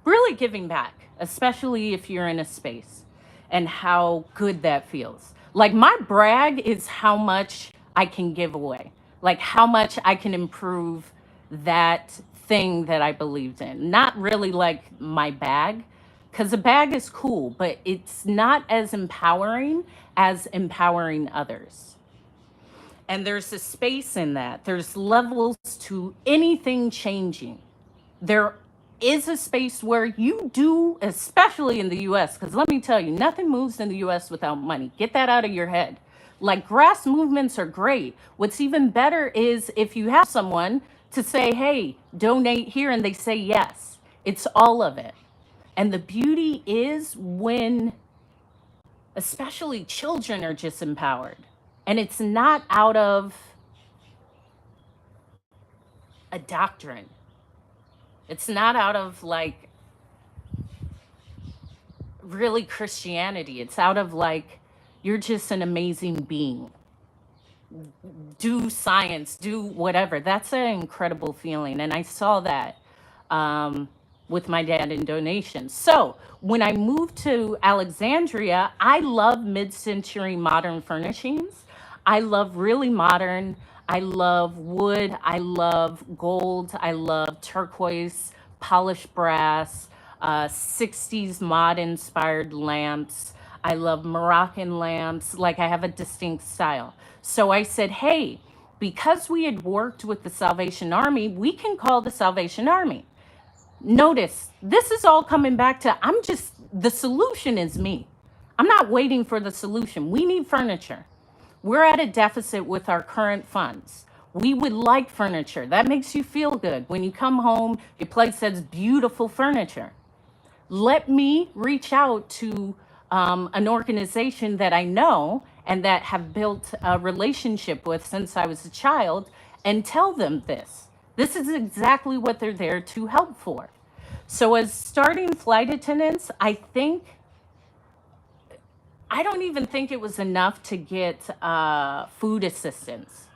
really giving back, especially if you're in a space, and how good that feels. Like, my brag is how much I can give away, like how much I can improve that thing that I believed in. Not really like my bag, because a bag is cool, but it's not as empowering as empowering others. And there's a space in that. There's levels to anything changing. There is a space where you do, especially in the US, because let me tell you, nothing moves in the US without money. Get that out of your head. Like, grass movements are great. What's even better is if you have someone to say, hey, donate here, and they say yes. It's all of it. And the beauty is when, especially children, are just empowered. And it's not out of a doctrine. It's not out of like really Christianity. It's out of like, you're just an amazing being. Do science, do whatever. That's an incredible feeling. And I saw that with my dad in donations. So when I moved to Alexandria, I love mid-century modern furnishings. I love really modern. I love wood. I love gold. I love turquoise, polished brass, 60s mod inspired lamps. I love Moroccan lamps. Like, I have a distinct style. So I said, hey, because we had worked with the Salvation Army, we can call the Salvation Army. Notice, this is all coming back to, the solution is me. I'm not waiting for the solution. We need furniture. We're at a deficit with our current funds. We would like furniture. That makes you feel good. When you come home, your place has beautiful furniture. Let me reach out to an organization that I know and that have built a relationship with since I was a child, and tell them this. This is exactly what they're there to help for. So, as starting flight attendants, I don't even think it was enough to get food assistance.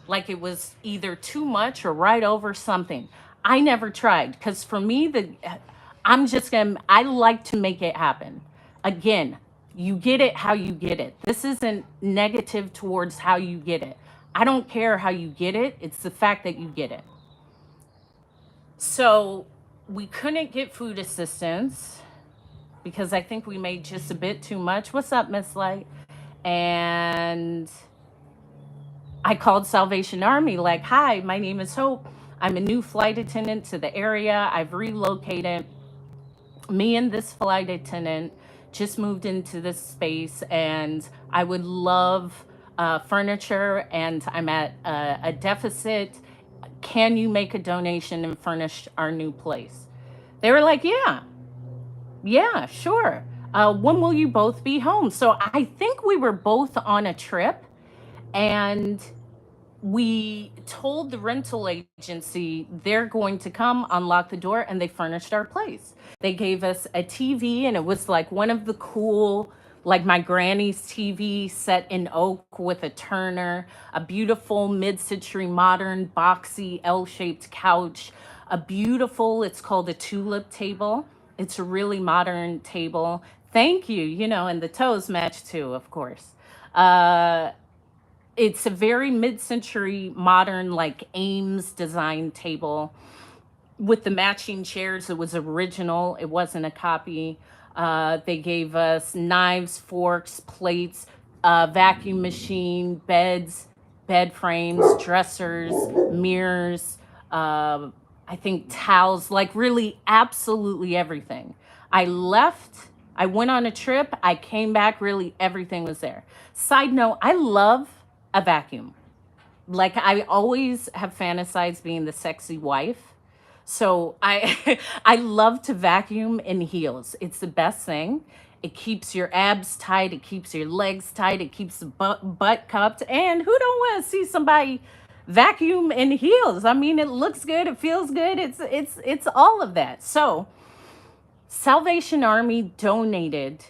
Like it was either too much or right over something. I never tried because for me, I like to make it happen. Again, you get it how you get it. This isn't negative towards how you get it. I don't care how you get it, it's the fact that you get it. So we couldn't get food assistance because I think we made just a bit too much. What's up, Miss Light? And I called Salvation Army, like, hi, my name is Hope. I'm a new flight attendant to the area. I've relocated. Me and this flight attendant just moved into this space, and I would love furniture, and I'm at a deficit. Can you make a donation and furnish our new place? They were like, yeah, sure. When will you both be home? So I think we were both on a trip, and we told the rental agency they're going to come unlock the door, and they furnished our place. They gave us a TV, and it was like one of the cool, like my granny's TV set in oak with a Turner, a beautiful mid-century modern boxy L-shaped couch, a beautiful, it's called a tulip table. It's a really modern table. Thank you, and the toes match too, of course. It's a very mid-century modern, like Ames design table with the matching chairs. It was original, it wasn't a copy. They gave us knives, forks, plates, vacuum machine, beds, bed frames, dressers, mirrors, I think towels, like really absolutely everything. I went on a trip, I came back, really everything was there. Side note, I love a vacuum. Like I always have fantasized being the sexy wife. So I I love to vacuum in heels. It's the best thing. It keeps your abs tight, it keeps your legs tight, it keeps the butt cupped. And who don't want to see somebody vacuum in heels? I mean, it looks good, it feels good. It's all of that. So, Salvation Army donated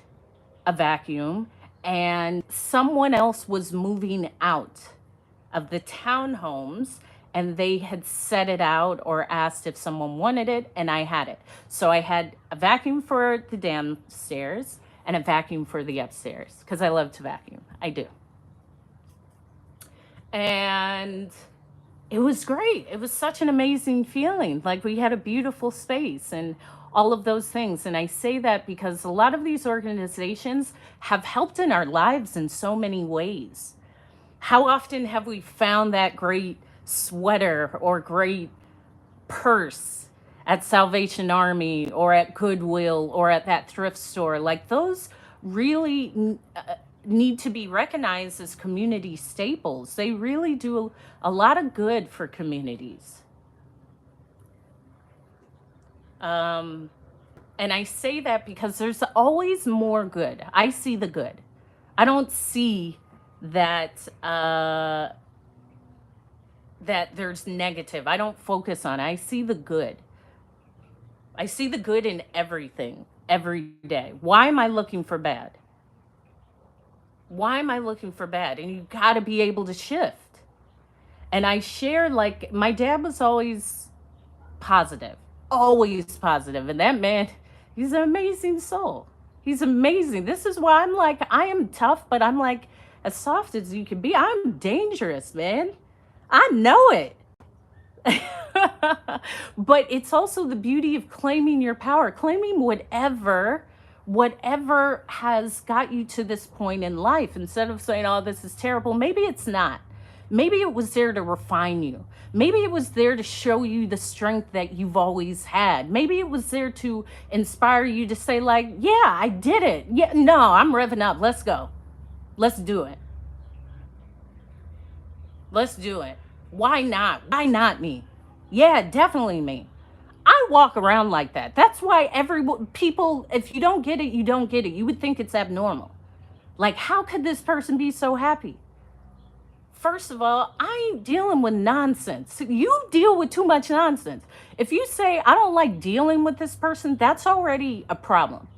a vacuum, and someone else was moving out of the townhomes, and they had set it out or asked if someone wanted it, and I had it. So I had a vacuum for the downstairs and a vacuum for the upstairs because I love to vacuum. I do. And it was great. It was such an amazing feeling. Like we had a beautiful space and all of those things. And I say that because a lot of these organizations have helped in our lives in so many ways. How often have we found that great sweater or great purse at Salvation Army or at Goodwill or at that thrift store? Like those really need to be recognized as community staples. They really do a lot of good for communities. And I say that because there's always more good. I see the good. I don't see that that there's negative. I don't focus on it. I see the good. I see the good in everything every day. Why am I looking for bad? Why am I looking for bad? And you got to be able to shift. And I share, like, my dad was always positive, and that man, he's an amazing soul. He's amazing. This is why I'm like, I am tough, but I'm like as soft as you can be. I'm dangerous, man. I know it. But it's also the beauty of claiming your power, claiming whatever has got you to this point in life. Instead of saying, oh, this is terrible, maybe it's not. Maybe it was there to refine you. Maybe it was there to show you the strength that you've always had. Maybe it was there to inspire you to say, like, yeah, I did it. Yeah, no, I'm revving up. Let's go. Let's do it. Let's do it. Why not? Why not me? Yeah, definitely me. I walk around like that. That's why people, if you don't get it, you don't get it. You would think it's abnormal. Like, how could this person be so happy? First of all, I ain't dealing with nonsense. You deal with too much nonsense. If you say, I don't like dealing with this person, that's already a problem.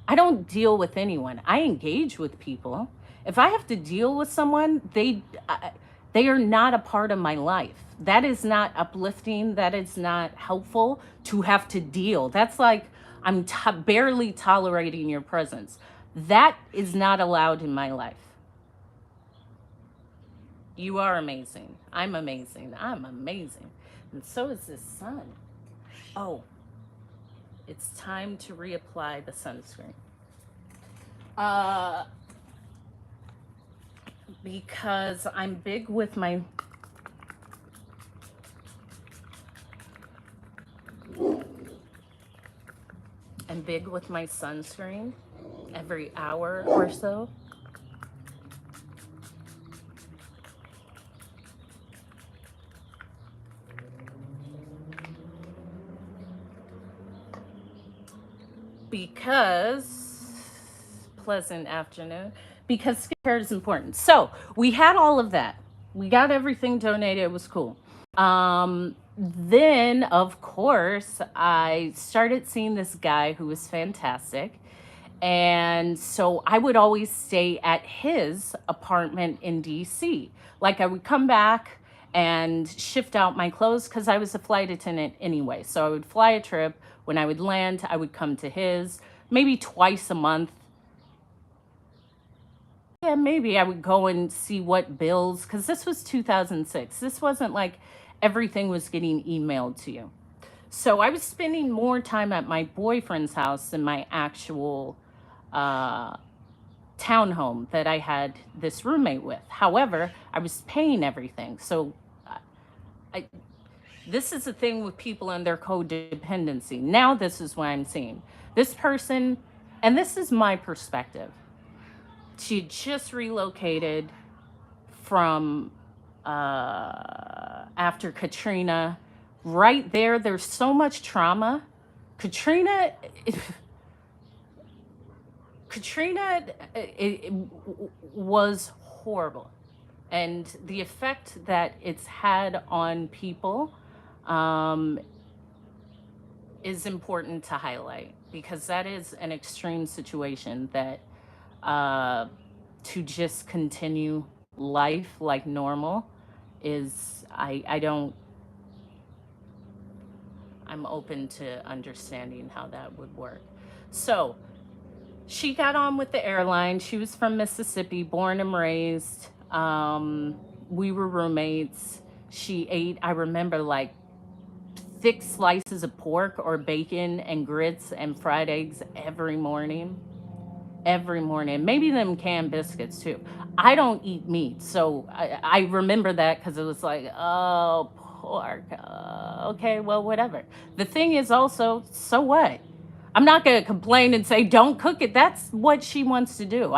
I don't deal with anyone. I engage with people. If I have to deal with someone, they are not a part of my life. That is not uplifting. That is not helpful to have to deal. That's like I'm barely tolerating your presence. That is not allowed in my life. You are amazing. I'm amazing. I'm amazing. And so is this sun. Oh, it's time to reapply the sunscreen. Uh, because I'm big with my sunscreen every hour or so. Because pleasant afternoon, because skincare is important. So we had all of that. We got everything donated. It was cool. Then of course I started seeing this guy who was fantastic. And so I would always stay at his apartment in DC. Like I would come back and shift out my clothes because I was a flight attendant anyway. So I would fly a trip. When I would land, I would come to his maybe twice a month. Yeah, maybe I would go and see what bills, because this was 2006. This wasn't like everything was getting emailed to you. So I was spending more time at my boyfriend's house than my actual townhome that I had this roommate with. However, I was paying everything. So I this is the thing with people and their codependency. Now this is what I'm seeing. This person, and this is my perspective. She had just relocated from after Katrina. Right there, there's so much trauma. Katrina, it was horrible. And the effect that it's had on people is important to highlight, because that is an extreme situation that to just continue life like normal is, I'm open to understanding how that would work. So she got on with the airline. She was from Mississippi, born and raised. We were roommates. She ate, I remember, like thick slices of pork or bacon and grits and fried eggs every morning. Every morning. Maybe them canned biscuits too. I don't eat meat. So I remember that because it was like, oh, pork. Okay, well, whatever. The thing is also, so what? I'm not going to complain and say, don't cook it. That's what she wants to do.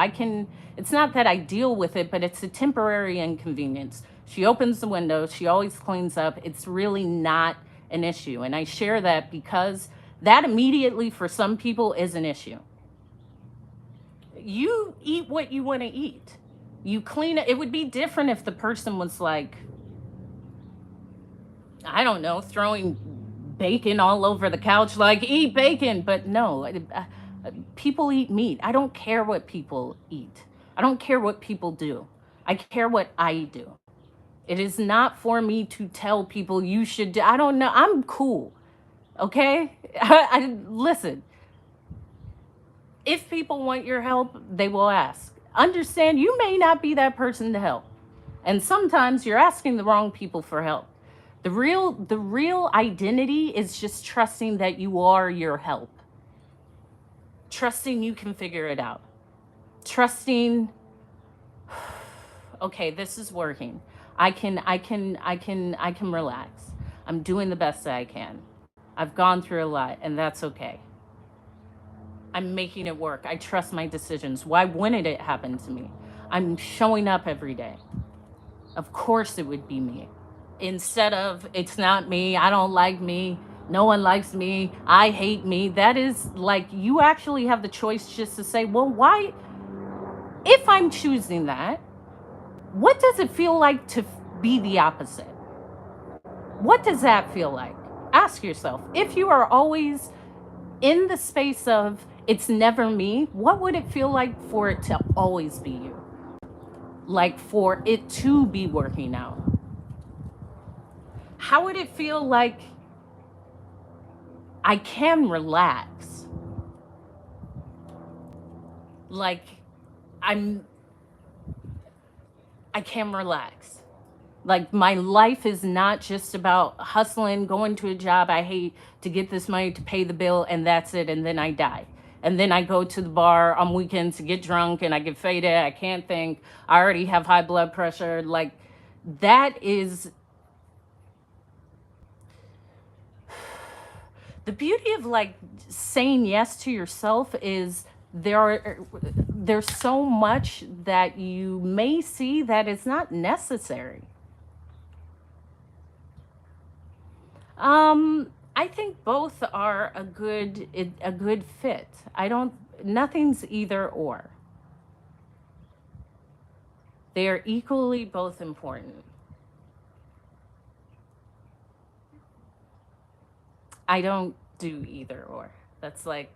It's not that I deal with it, but it's a temporary inconvenience. She opens the window. She always cleans up. It's really not an issue. And I share that because that immediately for some people is an issue. You eat what you want to eat. You clean it. It would be different if the person was like, I don't know, throwing bacon all over the couch, like, eat bacon. But no, people eat meat. I don't care what people eat. I don't care what people do. I care what I do. It is not for me to tell people you should do. I don't know. I'm cool. Okay? Listen, if people want your help, they will ask. Understand, you may not be that person to help. And sometimes you're asking the wrong people for help. The real identity is just trusting that you are your help. Trusting you can figure it out. Trusting, okay, this is working. I can relax. I'm doing the best that I can. I've gone through a lot, and that's okay. I'm making it work. I trust my decisions. Why wouldn't it happen to me? I'm showing up every day. Of course it would be me. Instead of, it's not me, I don't like me, no one likes me, I hate me. That is like, you actually have the choice just to say, well, why, if I'm choosing that, What does it feel like to be the opposite? What does that feel like? Ask yourself. If you are always in the space of it's never me, what would it feel like for it to always be you? Like for it to be working out? How would it feel like I can relax? Like I'm I can relax. Like my life is not just about hustling, going to a job I hate to get this money to pay the bill, and that's it, and then I die. And then I go to the bar on weekends to get drunk and I get faded. I can't think. I already have high blood pressure. Like that is the beauty of like saying yes to yourself is there's so much that you may see that is not necessary. I think both are a good fit. I don't Nothing's either or. They are equally both important. I don't do either or. That's like,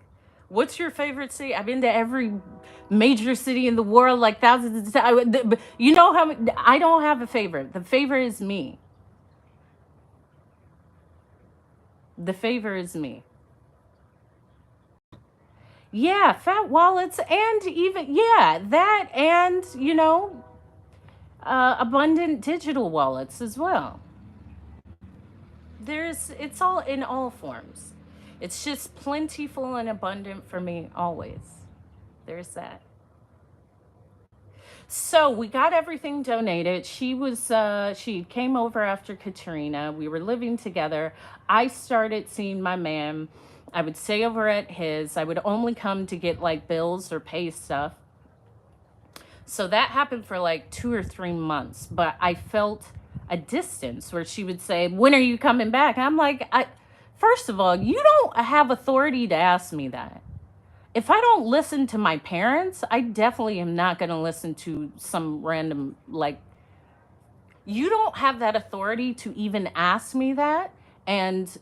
what's your favorite city? I've been to every major city in the world like thousands of times. You know how I don't have a favorite. The favorite is me. The favor is me. Yeah, fat wallets and even yeah, that and abundant digital wallets as well. It's all in all forms. It's just plentiful and abundant for me always. There's that. So we got everything donated. She came over after Katrina. We were living together. I started seeing my man. I would stay over at his. I would only come to get like bills or pay stuff. So that happened for like 2 or 3 months, but I felt a distance where she would say, "When are you coming back?" I'm like, first of all, you don't have authority to ask me that. If I don't listen to my parents, I definitely am not going to listen to some random, like, you don't have that authority to even ask me that. And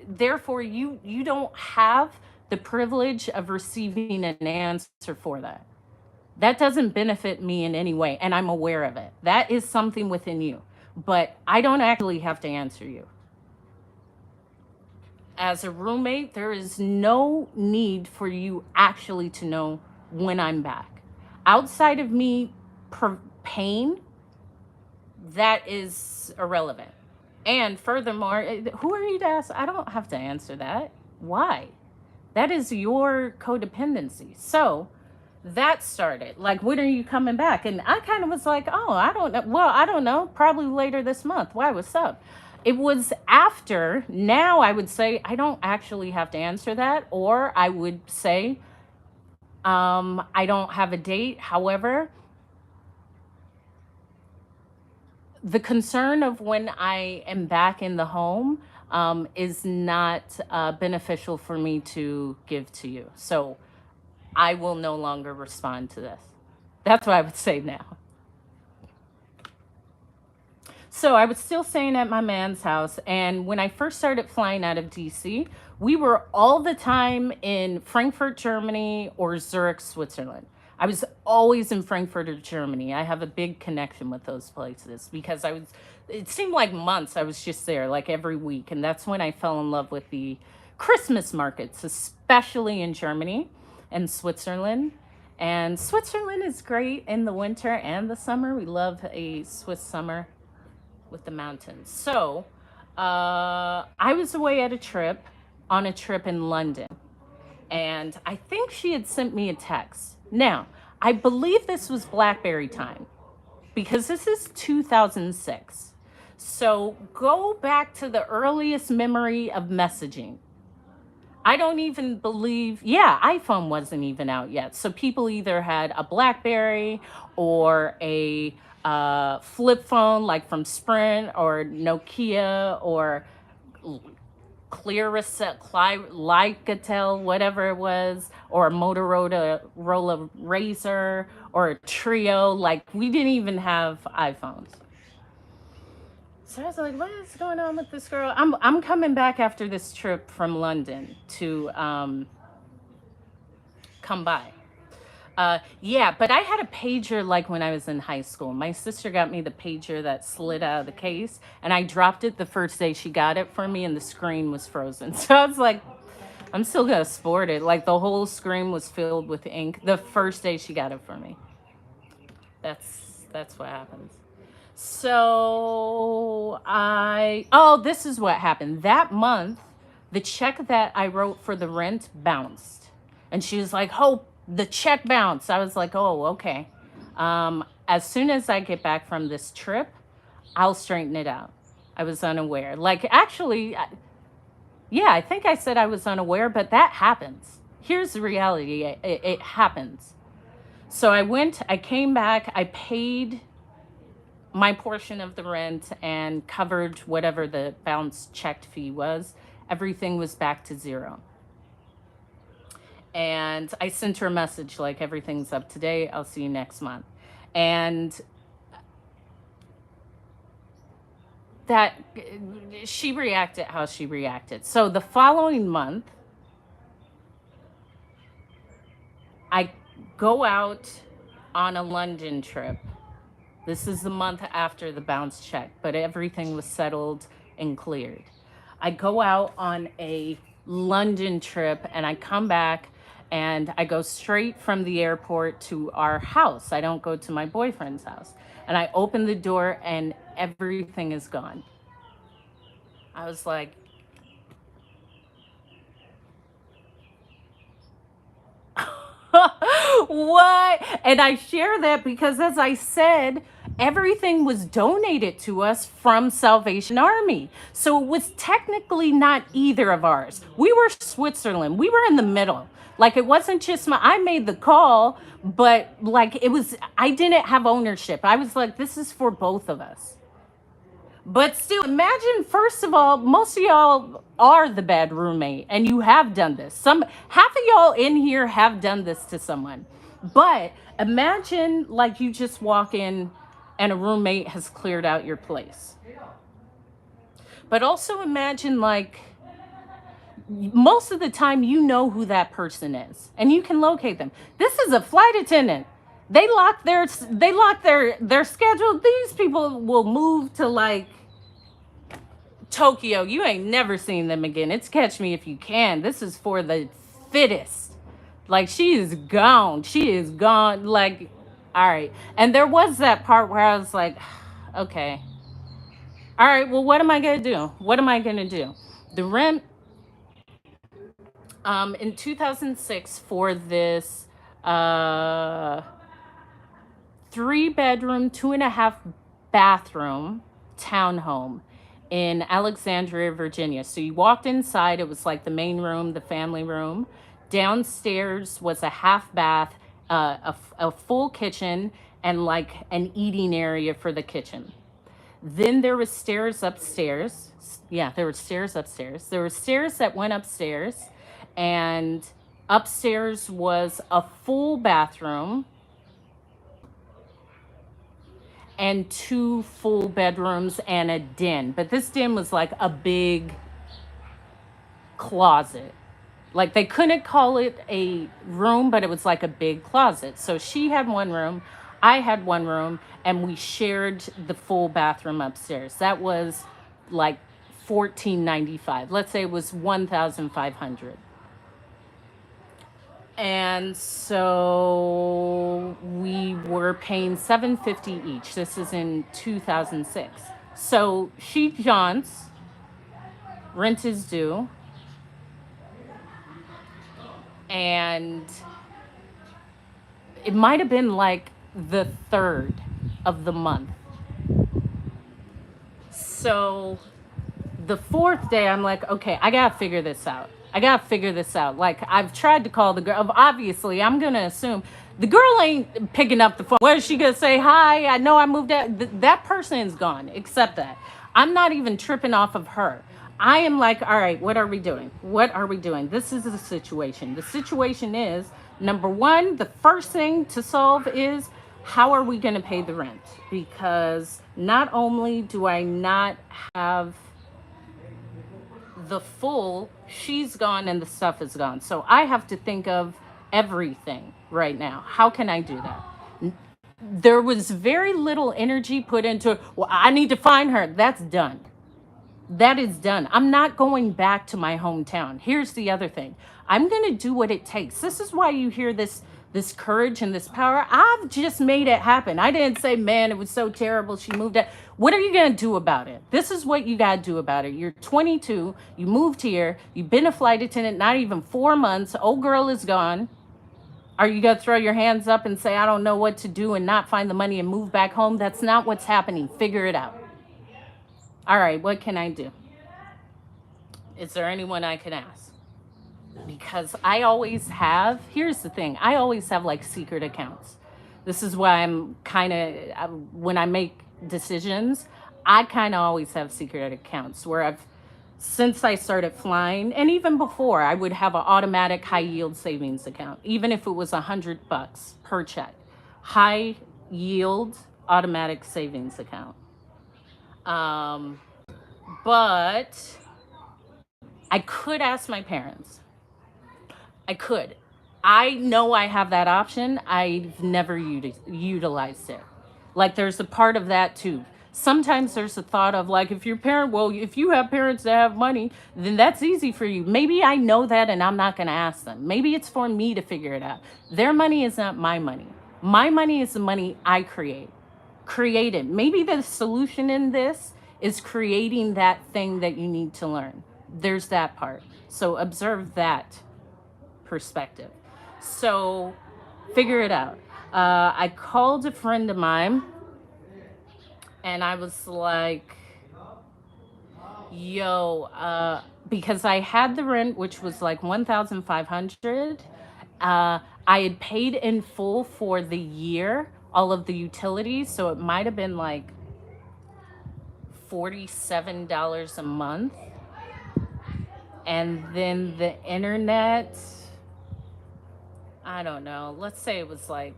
therefore, you don't have the privilege of receiving an answer for that. That doesn't benefit me in any way, and I'm aware of it. That is something within you, but I don't actually have to answer you. As a roommate, there is no need for you actually to know when I'm back. Outside of me paying, that is irrelevant. And furthermore, who are you to ask? I don't have to answer that. Why? That is your codependency. So that started like, when are you coming back? And I kind of was like, oh, I don't know. Well, I don't know. Probably later this month. Why? What's up? It was after. Now I would say I don't actually have to answer that, or I would say I don't have a date. However, the concern of when I am back in the home is not beneficial for me to give to you. So I will no longer respond to this. That's what I would say now. So I was still staying at my man's house. And when I first started flying out of DC, we were all the time in Frankfurt, Germany, or Zurich, Switzerland. I was always in Frankfurt or Germany. I have a big connection with those places because it seemed like months I was just there, like every week. And that's when I fell in love with the Christmas markets, especially in Germany and Switzerland. And Switzerland is great in the winter and the summer. We love a Swiss summer with the mountains. So I was away on a trip in London. And I think she had sent me a text. Now, I believe this was BlackBerry time because this is 2006. So go back to the earliest memory of messaging. I don't even believe, yeah, iPhone wasn't even out yet. So people either had a BlackBerry or a flip phone like from Sprint or Nokia or Lycatel, whatever it was, or a Motorola Razor, or a Trio. Like, we didn't even have iPhones. So I was like, what is going on with this girl? I'm coming back after this trip from London to come by. Yeah, but I had a pager like when I was in high school. My sister got me the pager that slid out of the case, and I dropped it the first day she got it for me, and the screen was frozen. So I was like, I'm still gonna sport it. Like, the whole screen was filled with ink the first day she got it for me. That's what happens. So this is what happened. That month, the check that I wrote for the rent bounced. And she was like, "Oh, the check bounced." I was like, "Oh, okay. As soon as I get back from this trip, I'll straighten it out." I was unaware. Like, actually, yeah, I think I said I was unaware, but that happens. Here's the reality. It happens. So I came back, I paid my portion of the rent and covered whatever the bounce checked fee was. Everything was back to zero. And I sent her a message like, everything's up to date. I'll see you next month. And that she reacted how she reacted. So the following month, I go out on a London trip. This is the month after the bounce check, but everything was settled and cleared. I go out on a London trip and I come back and I go straight from the airport to our house. I don't go to my boyfriend's house. And I open the door and everything is gone. I was like, what? And I share that because, as I said, everything was donated to us from Salvation Army. So it was technically not either of ours. We were Switzerland. We were in the middle. Like, it wasn't just I made the call, but like, I didn't have ownership. I was like, this is for both of us. But still, imagine, first of all, most of y'all are the bad roommate and you have done this. Half of y'all in here have done this to someone. But imagine, like, you just walk in and a roommate has cleared out your place. But also imagine, like, most of the time you know who that person is and you can locate them. This is a flight attendant. They lock their schedule. These people will move to, like, Tokyo. You ain't never seen them again. It's Catch Me If You Can. This is for the fittest. Like, she is gone. She is gone. Like, all right. And there was that part where I was like, okay. All right, well, what am I going to do? What am I going to do? The rent in 2006 for this 3-bedroom, 2.5-bathroom townhome in Alexandria, Virginia. So you walked inside, it was like the main room, the family room. Downstairs was a half bath, a full kitchen, and like an eating area for the kitchen. Then there was stairs upstairs. Yeah, there were stairs upstairs. There were stairs that went upstairs, and upstairs was a full bathroom and 2 full bedrooms and a den. But this den was like a big closet. Like, they couldn't call it a room, but it was like a big closet. So she had one room, I had one room, and we shared the full bathroom upstairs. That was like $14.95. Let's say it was $1,500. And so we were paying $750 each. This is in 2006. So she jaunts, rent is due, and it might have been like the 3rd of the month. So the 4th day, I'm like, okay, I gotta figure this out. Like, I've tried to call the girl. Obviously, I'm gonna assume the girl ain't picking up the phone. What is she gonna say? Hi, I know I moved out. That person is gone. Accept that. I'm not even tripping off of her. I am like, all right, what are we doing? What are we doing? This is the situation. The situation is, number one, the first thing to solve is, how are we going to pay the rent? Because not only do I not have the full, she's gone and the stuff is gone. So I have to think of everything right now. How can I do that? There was very little energy put into, well, I need to find her. That's done. That is done. I'm not going back to my hometown. Here's the other thing. I'm going to do what it takes. This is why you hear this courage and this power. I've just made it happen. I didn't say, man, it was so terrible, she moved out. What are you going to do about it? This is what you got to do about it. You're 22. You moved here. You've been a flight attendant not even 4 months. Old girl is gone. Are you going to throw your hands up and say, I don't know what to do, and not find the money and move back home? That's not what's happening. Figure it out. All right, what can I do? Is there anyone I can ask? Because I always have, here's the thing, I always have like secret accounts. This is why I'm kind of, when I make decisions, I kind of always have secret accounts where since I started flying, and even before, I would have an automatic high yield savings account, even if it was $100 per check. High yield automatic savings account. But I could ask my parents. I could. I know I have that option. I've never utilized it. Like, there's a part of that too. Sometimes there's a thought of like, if you have parents that have money, then that's easy for you. Maybe I know that and I'm not going to ask them. Maybe it's for me to figure it out. Their money is not my money. My money is the money I created. Maybe the solution in this is creating that thing that you need to learn. There's that part. So observe that perspective. So figure it out. I called a friend of mine and I was like, yo, because I had the rent, which was like $1,500. I had paid in full for the year, all of the utilities. So it might have been like $47 a month. And then the internet, I don't know, let's say it was like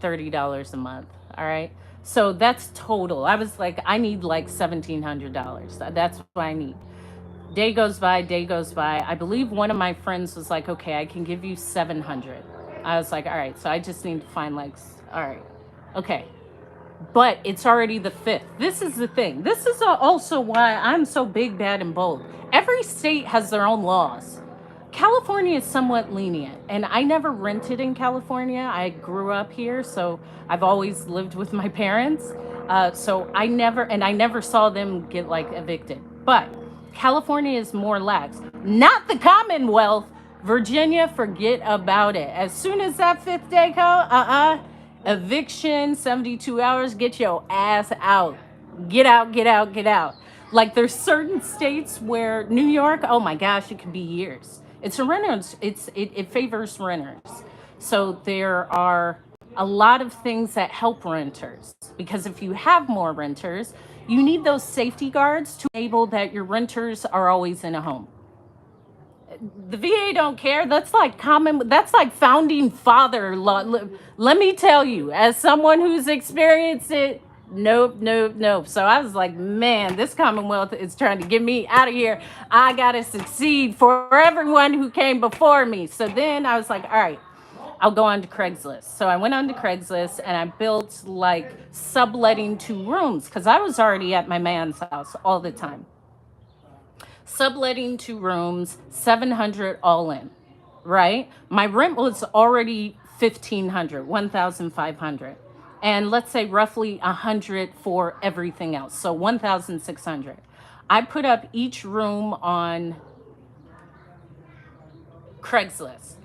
$30 a month. All right. So that's total. I was like, I need like $1,700. That's what I need. Day goes by, day goes by. I believe one of my friends was like, okay, I can give you 700. I was like, all right. So I just need to find like, all right. Okay. But it's already the 5th. This is the thing. This is also why I'm so big, bad, and bold. Every state has their own laws. California is somewhat lenient, and I never rented in California. I grew up here, so I've always lived with my parents. So I never saw them get like evicted. But California is more lax. Not the Commonwealth. Virginia, forget about it. As soon as that 5th day comes, eviction, 72 hours, get your ass out. Get out, get out, get out. Like, there's certain states where New York, oh my gosh, it could be years. It's a renters, it favors renters. So there are a lot of things that help renters, because if you have more renters, you need those safety guards to enable that your renters are always in a home. The VA don't care. That's like founding father law. Let me tell you, as someone who's experienced it, nope, nope, nope. So I was like, man, this Commonwealth is trying to get me out of here. I got to succeed for everyone who came before me. So then I was like, all right, I'll go on to Craigslist. So I went on to Craigslist and I built like subletting 2 rooms because I was already at my man's house all the time. Subletting 2 rooms, $700 all in, right? My rent was already $1,500, $1,500. And let's say roughly $100 for everything else. So $1,600. I put up each room on Craigslist.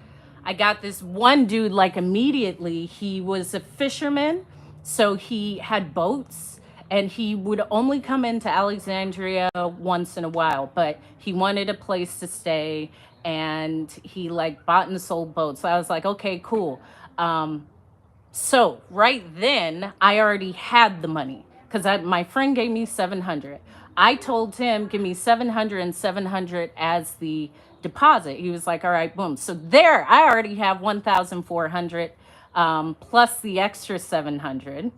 I got this one dude like immediately. He was a fisherman, so he had boats. And he would only come into Alexandria once in a while, but he wanted a place to stay, and he like bought and sold boats. So I was like, okay, cool. So right then I already had the money because my friend gave me $700. I told him, give me 700 and 700 as the deposit. He was like, all right, boom. So there, I already have 1,400 plus the extra 700.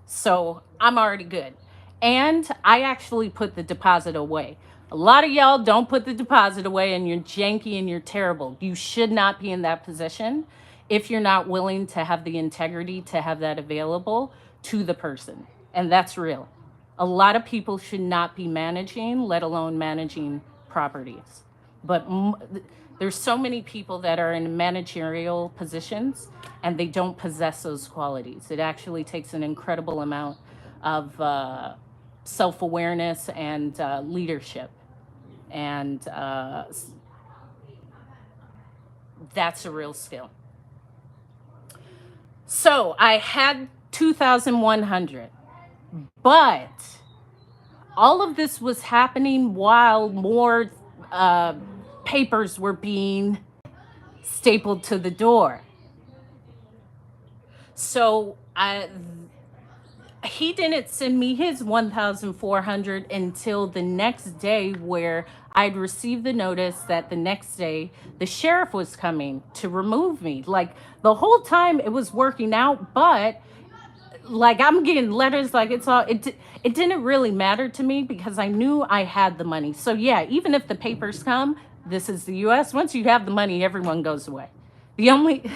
So I'm already good. And I actually put the deposit away. A lot of y'all don't put the deposit away and you're janky and you're terrible. You should not be in that position if you're not willing to have the integrity to have that available to the person. And that's real. A lot of people should not be managing, let alone managing properties. But there's so many people that are in managerial positions and they don't possess those qualities. It actually takes an incredible amount of self-awareness and leadership. And that's a real skill. So I had 2,100, but all of this was happening while more papers were being stapled to the door. So he didn't send me his 1,400 until the next day, where I'd received the notice that the next day the sheriff was coming to remove me. Like the whole time it was working out, but like I'm getting letters, like it didn't really matter to me because I knew I had the money. So yeah, even if the papers come, this is the US. Once you have the money, everyone goes away. The only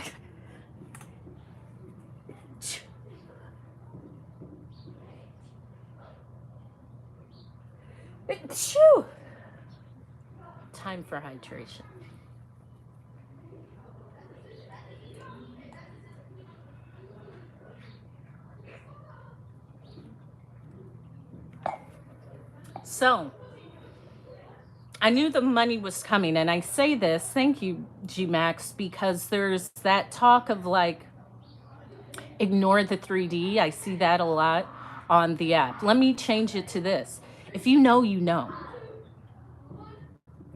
Phew. Time for hydration. So I knew the money was coming, and I say this, thank you, GMAX, because there's that talk of like ignore the 3D. I see that a lot on the app. Let me change it to this. If you know, you know.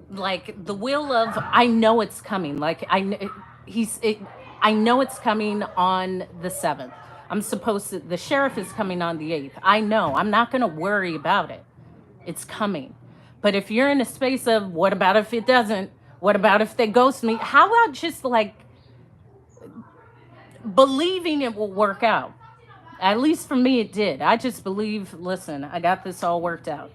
Like the will of, I know it's coming. Like I know it's coming on the 7th. I'm supposed to, the sheriff is coming on the 8th. I know. I'm not going to worry about it. It's coming. But if you're in a space of, what about if it doesn't? What about if they ghost me? How about just like believing it will work out? At least for me, it did. I just believe, listen, I got this all worked out.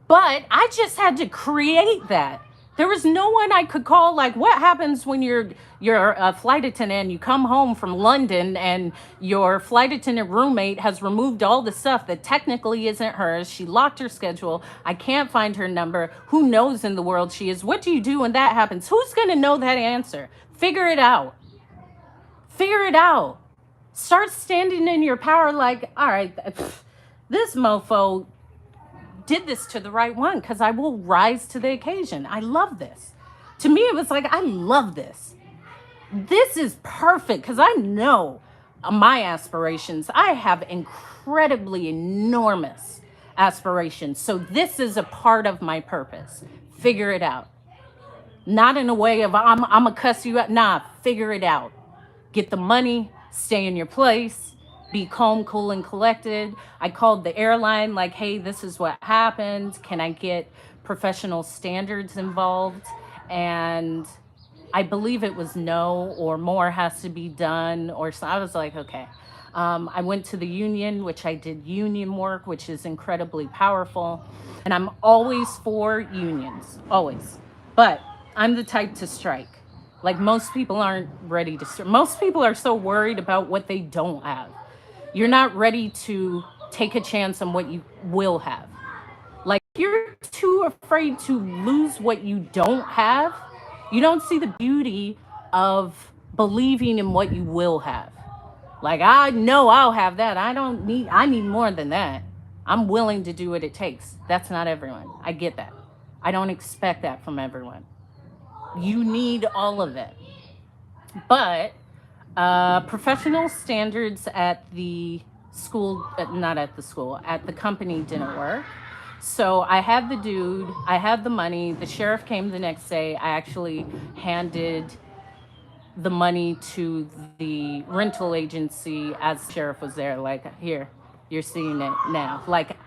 But I just had to create that. There was no one I could call. Like, what happens when you're a flight attendant and you come home from London and your flight attendant roommate has removed all the stuff that technically isn't hers? She locked her schedule. I can't find her number. Who knows in the world she is? What do you do when that happens? Who's going to know that answer? Figure it out. Figure it out. Start standing in your power like, all right, this mofo did this to the right one because I will rise to the occasion. I love this. To me, it was like, I love this. This is perfect because I know my aspirations. I have incredibly enormous aspirations. So this is a part of my purpose. Figure it out. Not in a way of, I'm going to cuss you out. Nah, figure it out. Get the money, stay in your place. Be calm, cool, and collected. I called the airline like, hey, this is what happened. Can I get professional standards involved? And I believe it was no, or more has to be done. Or so I was like, okay. I went to the union, which I did union work, which is incredibly powerful. And I'm always for unions, always. But I'm the type to strike. Like most people aren't ready to strike. Most people are so worried about what they don't have. You're not ready to take a chance on what you will have. Like you're too afraid to lose what you don't have. You don't see the beauty of believing in what you will have. Like, I know I'll have that. I need more than that. I'm willing to do what it takes. That's not everyone. I get that. I don't expect that from everyone. You need all of it. But professional standards at the school, not at the school, at the company didn't work. So I had the dude, I had the money. The sheriff came the next day. I actually handed the money to the rental agency as the sheriff was there. Like, here, you're seeing it now. Like,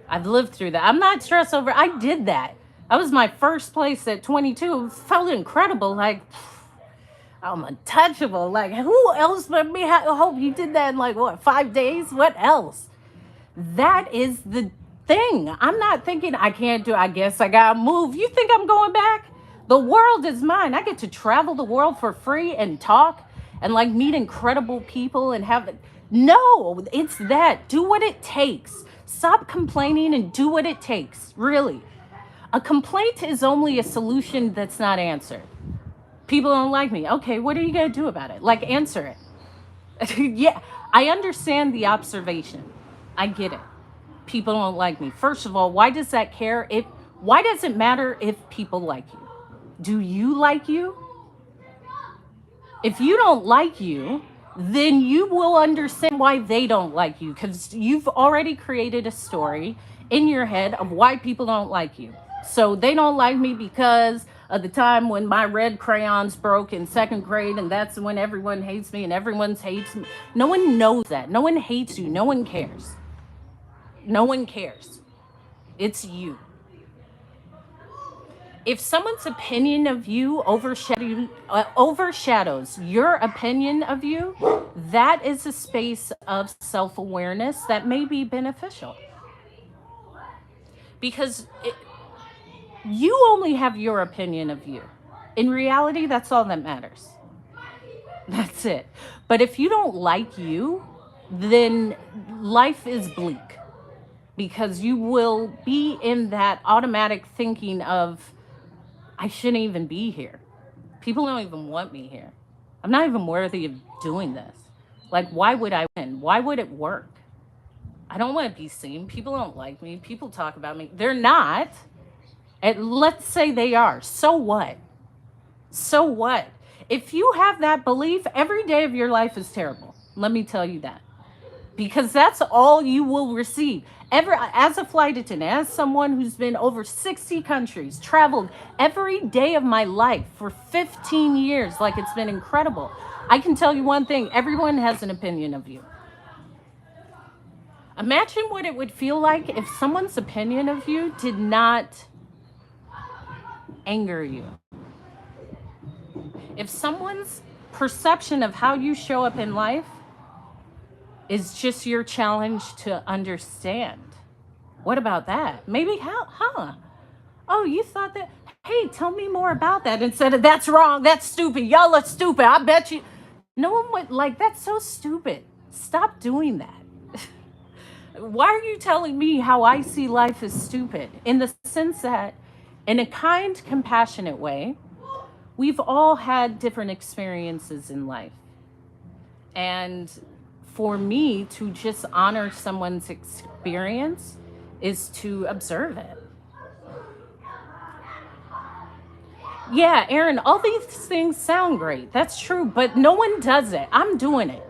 I've lived through that. I'm not stressed over. I did that. That was my first place at 22. It felt incredible. Like, I'm untouchable. Like, who else but me? I hope you did that in like, what, 5 days? What else? That is the thing. I'm not thinking I can't do, I guess I gotta move. You think I'm going back? The world is mine. I get to travel the world for free and talk and like meet incredible people and have, no, it's that. Do what it takes. Stop complaining and do what it takes. Really. A complaint is only a solution that's not answered. People don't like me. Okay, what are you going to do about it? Like, answer it. Yeah, I understand the observation. I get it. People don't like me. First of all, why does that care? Why does it matter if people like you? Do you like you? If you don't like you, then you will understand why they don't like you, because you've already created a story in your head of why people don't like you. So they don't like me because of the time when my red crayons broke in second grade, and that's when everyone hates me and everyone hates me. No one knows that. No one hates you. No one cares. No one cares. It's you. If someone's opinion of you overshadows your opinion of you, that is a space of self-awareness that may be beneficial. Because you only have your opinion of you. In reality, that's all that matters. That's it. But if you don't like you, then life is bleak. Because you will be in that automatic thinking of, I shouldn't even be here. People don't even want me here. I'm not even worthy of doing this. Like, why would I win? Why would it work? I don't want to be seen. People don't like me. People talk about me. They're not. And let's say they are. So what? So what? If you have that belief, every day of your life is terrible. Let me tell you that. Because that's all you will receive. As a flight attendant, as someone who's been over 60 countries, traveled every day of my life for 15 years, like, it's been incredible. I can tell you one thing, everyone has an opinion of you. Imagine what it would feel like if someone's opinion of you did not anger you. If someone's perception of how you show up in life is just your challenge to understand. What about that? Maybe oh, you thought that, hey, tell me more about that, instead of, that's wrong, that's stupid, y'all are stupid, I bet you. No one would, like, that's so stupid. Stop doing that. Why are you telling me how I see life is stupid? In the sense that, in a kind, compassionate way, we've all had different experiences in life. And for me to just honor someone's experience is to observe it. Yeah, Aaron, all these things sound great. That's true, but no one does it. I'm doing it.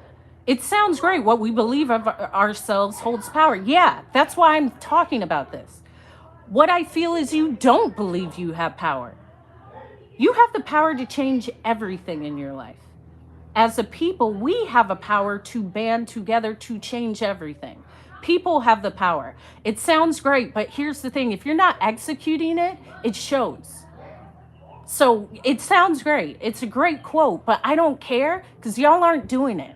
It sounds great. What we believe of ourselves holds power. Yeah, that's why I'm talking about this. What I feel is you don't believe you have power. You have the power to change everything in your life. As a people, we have a power to band together to change everything. People have the power. It sounds great, but here's the thing. If you're not executing it, it shows. So it sounds great. It's a great quote, but I don't care because y'all aren't doing it.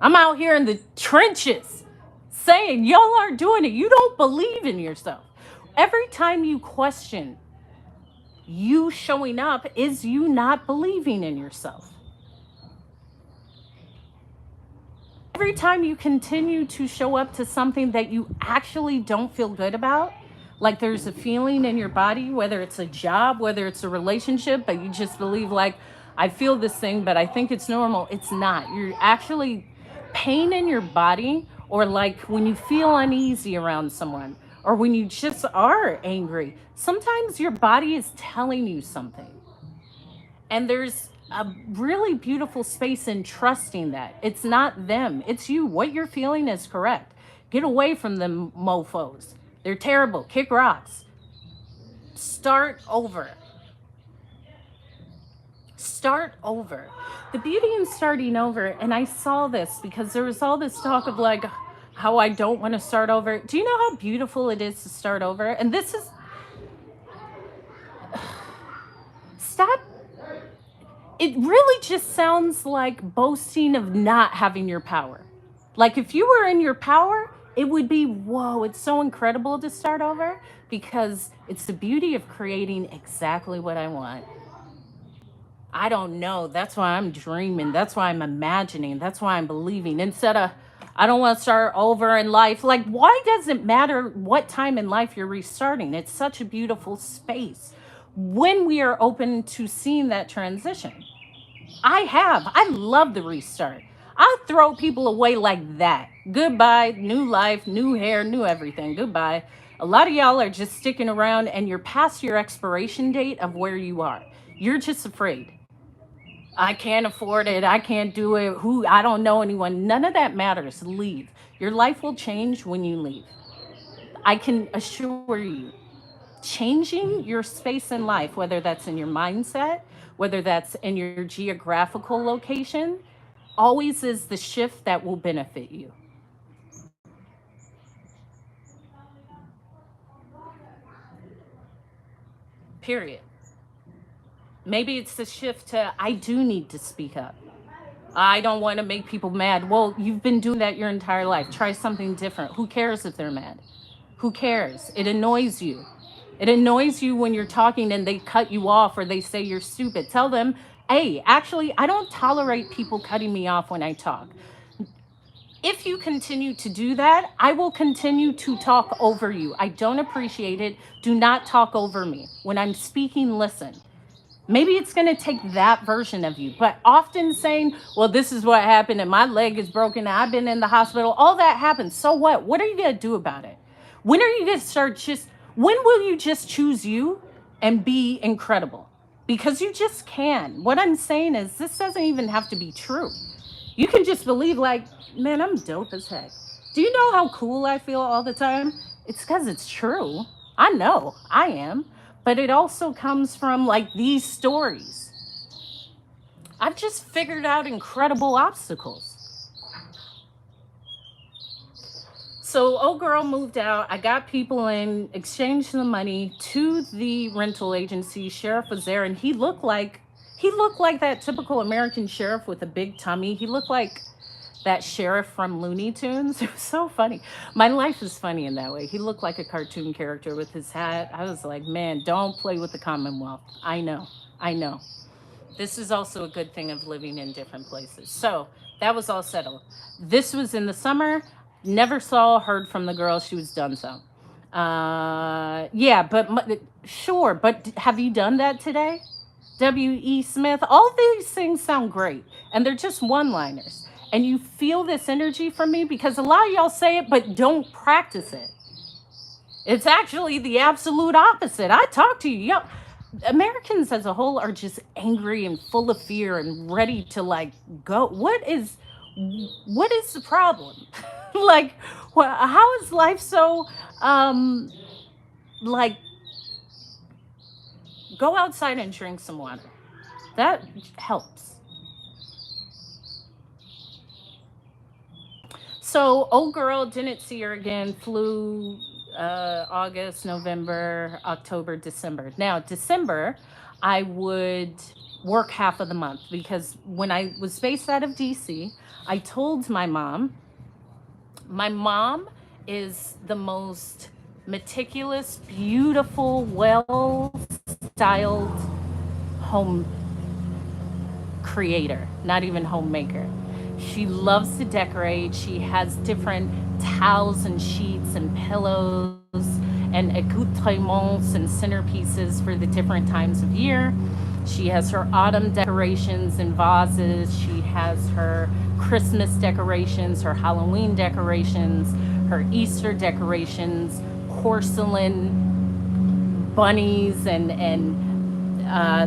I'm out here in the trenches saying y'all aren't doing it. You don't believe in yourself. Every time you question you showing up is you not believing in yourself. Every time you continue to show up to something that you actually don't feel good about, like there's a feeling in your body, whether it's a job, whether it's a relationship, but you just believe, like, I feel this thing, but I think it's normal. It's not. You're actually pain in your body, or like when you feel uneasy around someone, or when you just are angry, sometimes your body is telling you something. And there's a really beautiful space in trusting that. It's not them, it's you. What you're feeling is correct. Get away from them mofos. They're terrible. Kick rocks. Start over. Start over. The beauty in starting over, and I saw this because there was all this talk of like, how I don't want to start over. Do you know how beautiful it is to start over? And this is, stop. It really just sounds like boasting of not having your power. Like if you were in your power, it would be, whoa, it's so incredible to start over because it's the beauty of creating exactly what I want. I don't know. That's why I'm dreaming. That's why I'm imagining. That's why I'm believing. Instead of, I don't want to start over in life. Like, why does it matter what time in life you're restarting? It's such a beautiful space when we are open to seeing that transition. I love the restart. I throw people away like that. Goodbye, new life, new hair, new everything. Goodbye. A lot of y'all are just sticking around and you're past your expiration date of where you are. You're just afraid. I can't afford it. I can't do it. Who? I don't know anyone. None of that matters. Leave. Your life will change when you leave. I can assure you. Changing your space in life, whether that's in your mindset, whether that's in your geographical location, always is the shift that will benefit you. Period. Maybe it's the shift to I do need to speak up. I don't want to make people mad. Well, you've been doing that your entire life. Try something different. Who cares if they're mad? Who cares? It annoys you. It annoys you when you're talking and they cut you off or they say you're stupid. Tell them, hey, actually, I don't tolerate people cutting me off when I talk. If you continue to do that, I will continue to talk over you. I don't appreciate it. Do not talk over me. When I'm speaking, listen. Maybe it's going to take that version of you, but often saying, well, this is what happened and my leg is broken and I've been in the hospital, all that happens. So what? What are you going to do about it? When are you going to start when will you just choose you and be incredible? Because you just can. What I'm saying is, this doesn't even have to be true. You can just believe, like, man, I'm dope as heck. Do you know how cool I feel all the time? It's because it's true. I know I am. But it also comes from like these stories. I've just figured out incredible obstacles. So old girl moved out. I got people in, exchanged the money to the rental agency. Sheriff was there and he looked like that typical American sheriff with a big tummy. He looked like that sheriff from Looney Tunes. It was so funny. My life is funny in that way. He looked like a cartoon character with his hat. I was like, man, don't play with the Commonwealth. I know. I know. This is also a good thing of living in different places. So that was all settled. This was in the summer. Never saw, heard from the girl. She was done so. Yeah, but sure. But have you done that today? W.E. Smith, all these things sound great. And they're just one liners. And you feel this energy from me because a lot of y'all say it, but don't practice it. It's actually the absolute opposite. I talk to you. Americans as a whole are just angry and full of fear and ready to like go. What is the problem? Like, how is life so like go outside and drink some water. That helps. So old girl didn't see her again. Flew August, November, October, December. Now December, I would work half of the month because when I was based out of DC, I told my mom. My mom is the most meticulous, beautiful, well styled home creator, not even homemaker. She loves to decorate. She has different towels and sheets and pillows and accoutrements and centerpieces for the different times of year. She has her autumn decorations and vases. She has her Christmas decorations, her Halloween decorations, her Easter decorations, porcelain bunnies and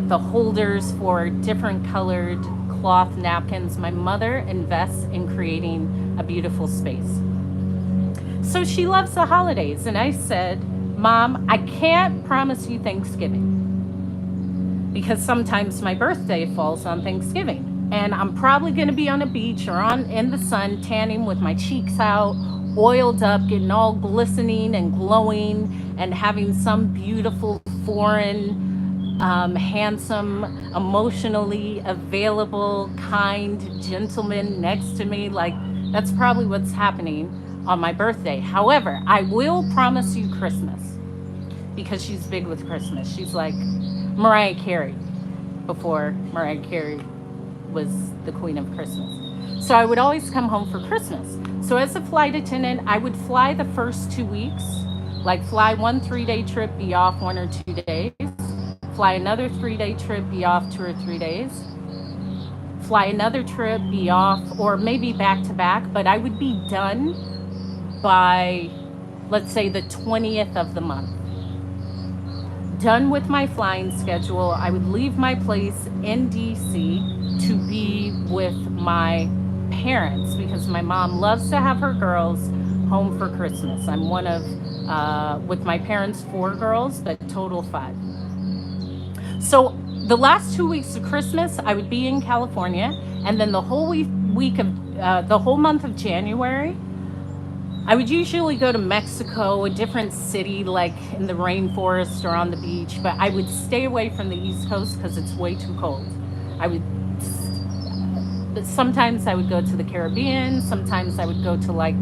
the holders for different colored cloth napkins. My mother invests in creating a beautiful space. So she loves the holidays. And I said, Mom, I can't promise you Thanksgiving because sometimes my birthday falls on Thanksgiving. And I'm probably going to be on a beach or on in the sun tanning with my cheeks out oiled up, getting all glistening and glowing, and having some beautiful foreign, handsome, emotionally available, kind gentleman next to me. Like, that's probably what's happening on my birthday. However, I will promise you Christmas, because she's big with Christmas. She's like Mariah Carey before Mariah Carey was the queen of Christmas. So I would always come home for Christmas. So as a flight attendant, I would fly the first 2 weeks, like fly one 3 day trip, be off 1 or 2 days, fly another 3 day trip, be off 2 or 3 days, fly another trip, be off, or maybe back to back, but I would be done by, let's say, the 20th of the month. Done with my flying schedule, I would leave my place in DC to be with my parents, because my mom loves to have her girls home for Christmas. I'm one of, with my parents, 4 girls, but total 5. So the last 2 weeks of Christmas, I would be in California, and then the whole week of the whole month of January, I would usually go to Mexico, a different city, like in the rainforest or on the beach, but I would stay away from the East Coast because it's way too cold. I would, but sometimes I would go to the Caribbean, sometimes I would go to like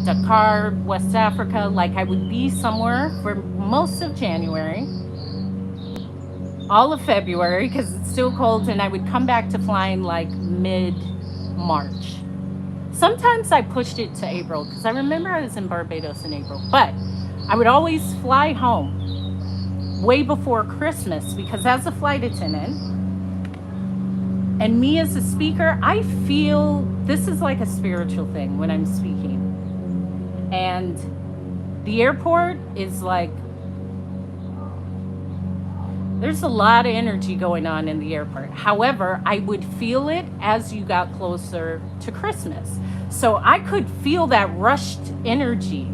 Dakar, West Africa. Like, I would be somewhere for most of January, all of February, because it's still cold, and I would come back to flying like mid-March. Sometimes I pushed it to April, because I remember I was in Barbados in April, but I would always fly home way before Christmas, because as a flight attendant and me as a speaker, I feel this is like a spiritual thing when I'm speaking. And the airport is like, there's a lot of energy going on in the airport. However, I would feel it as you got closer to Christmas. So I could feel that rushed energy,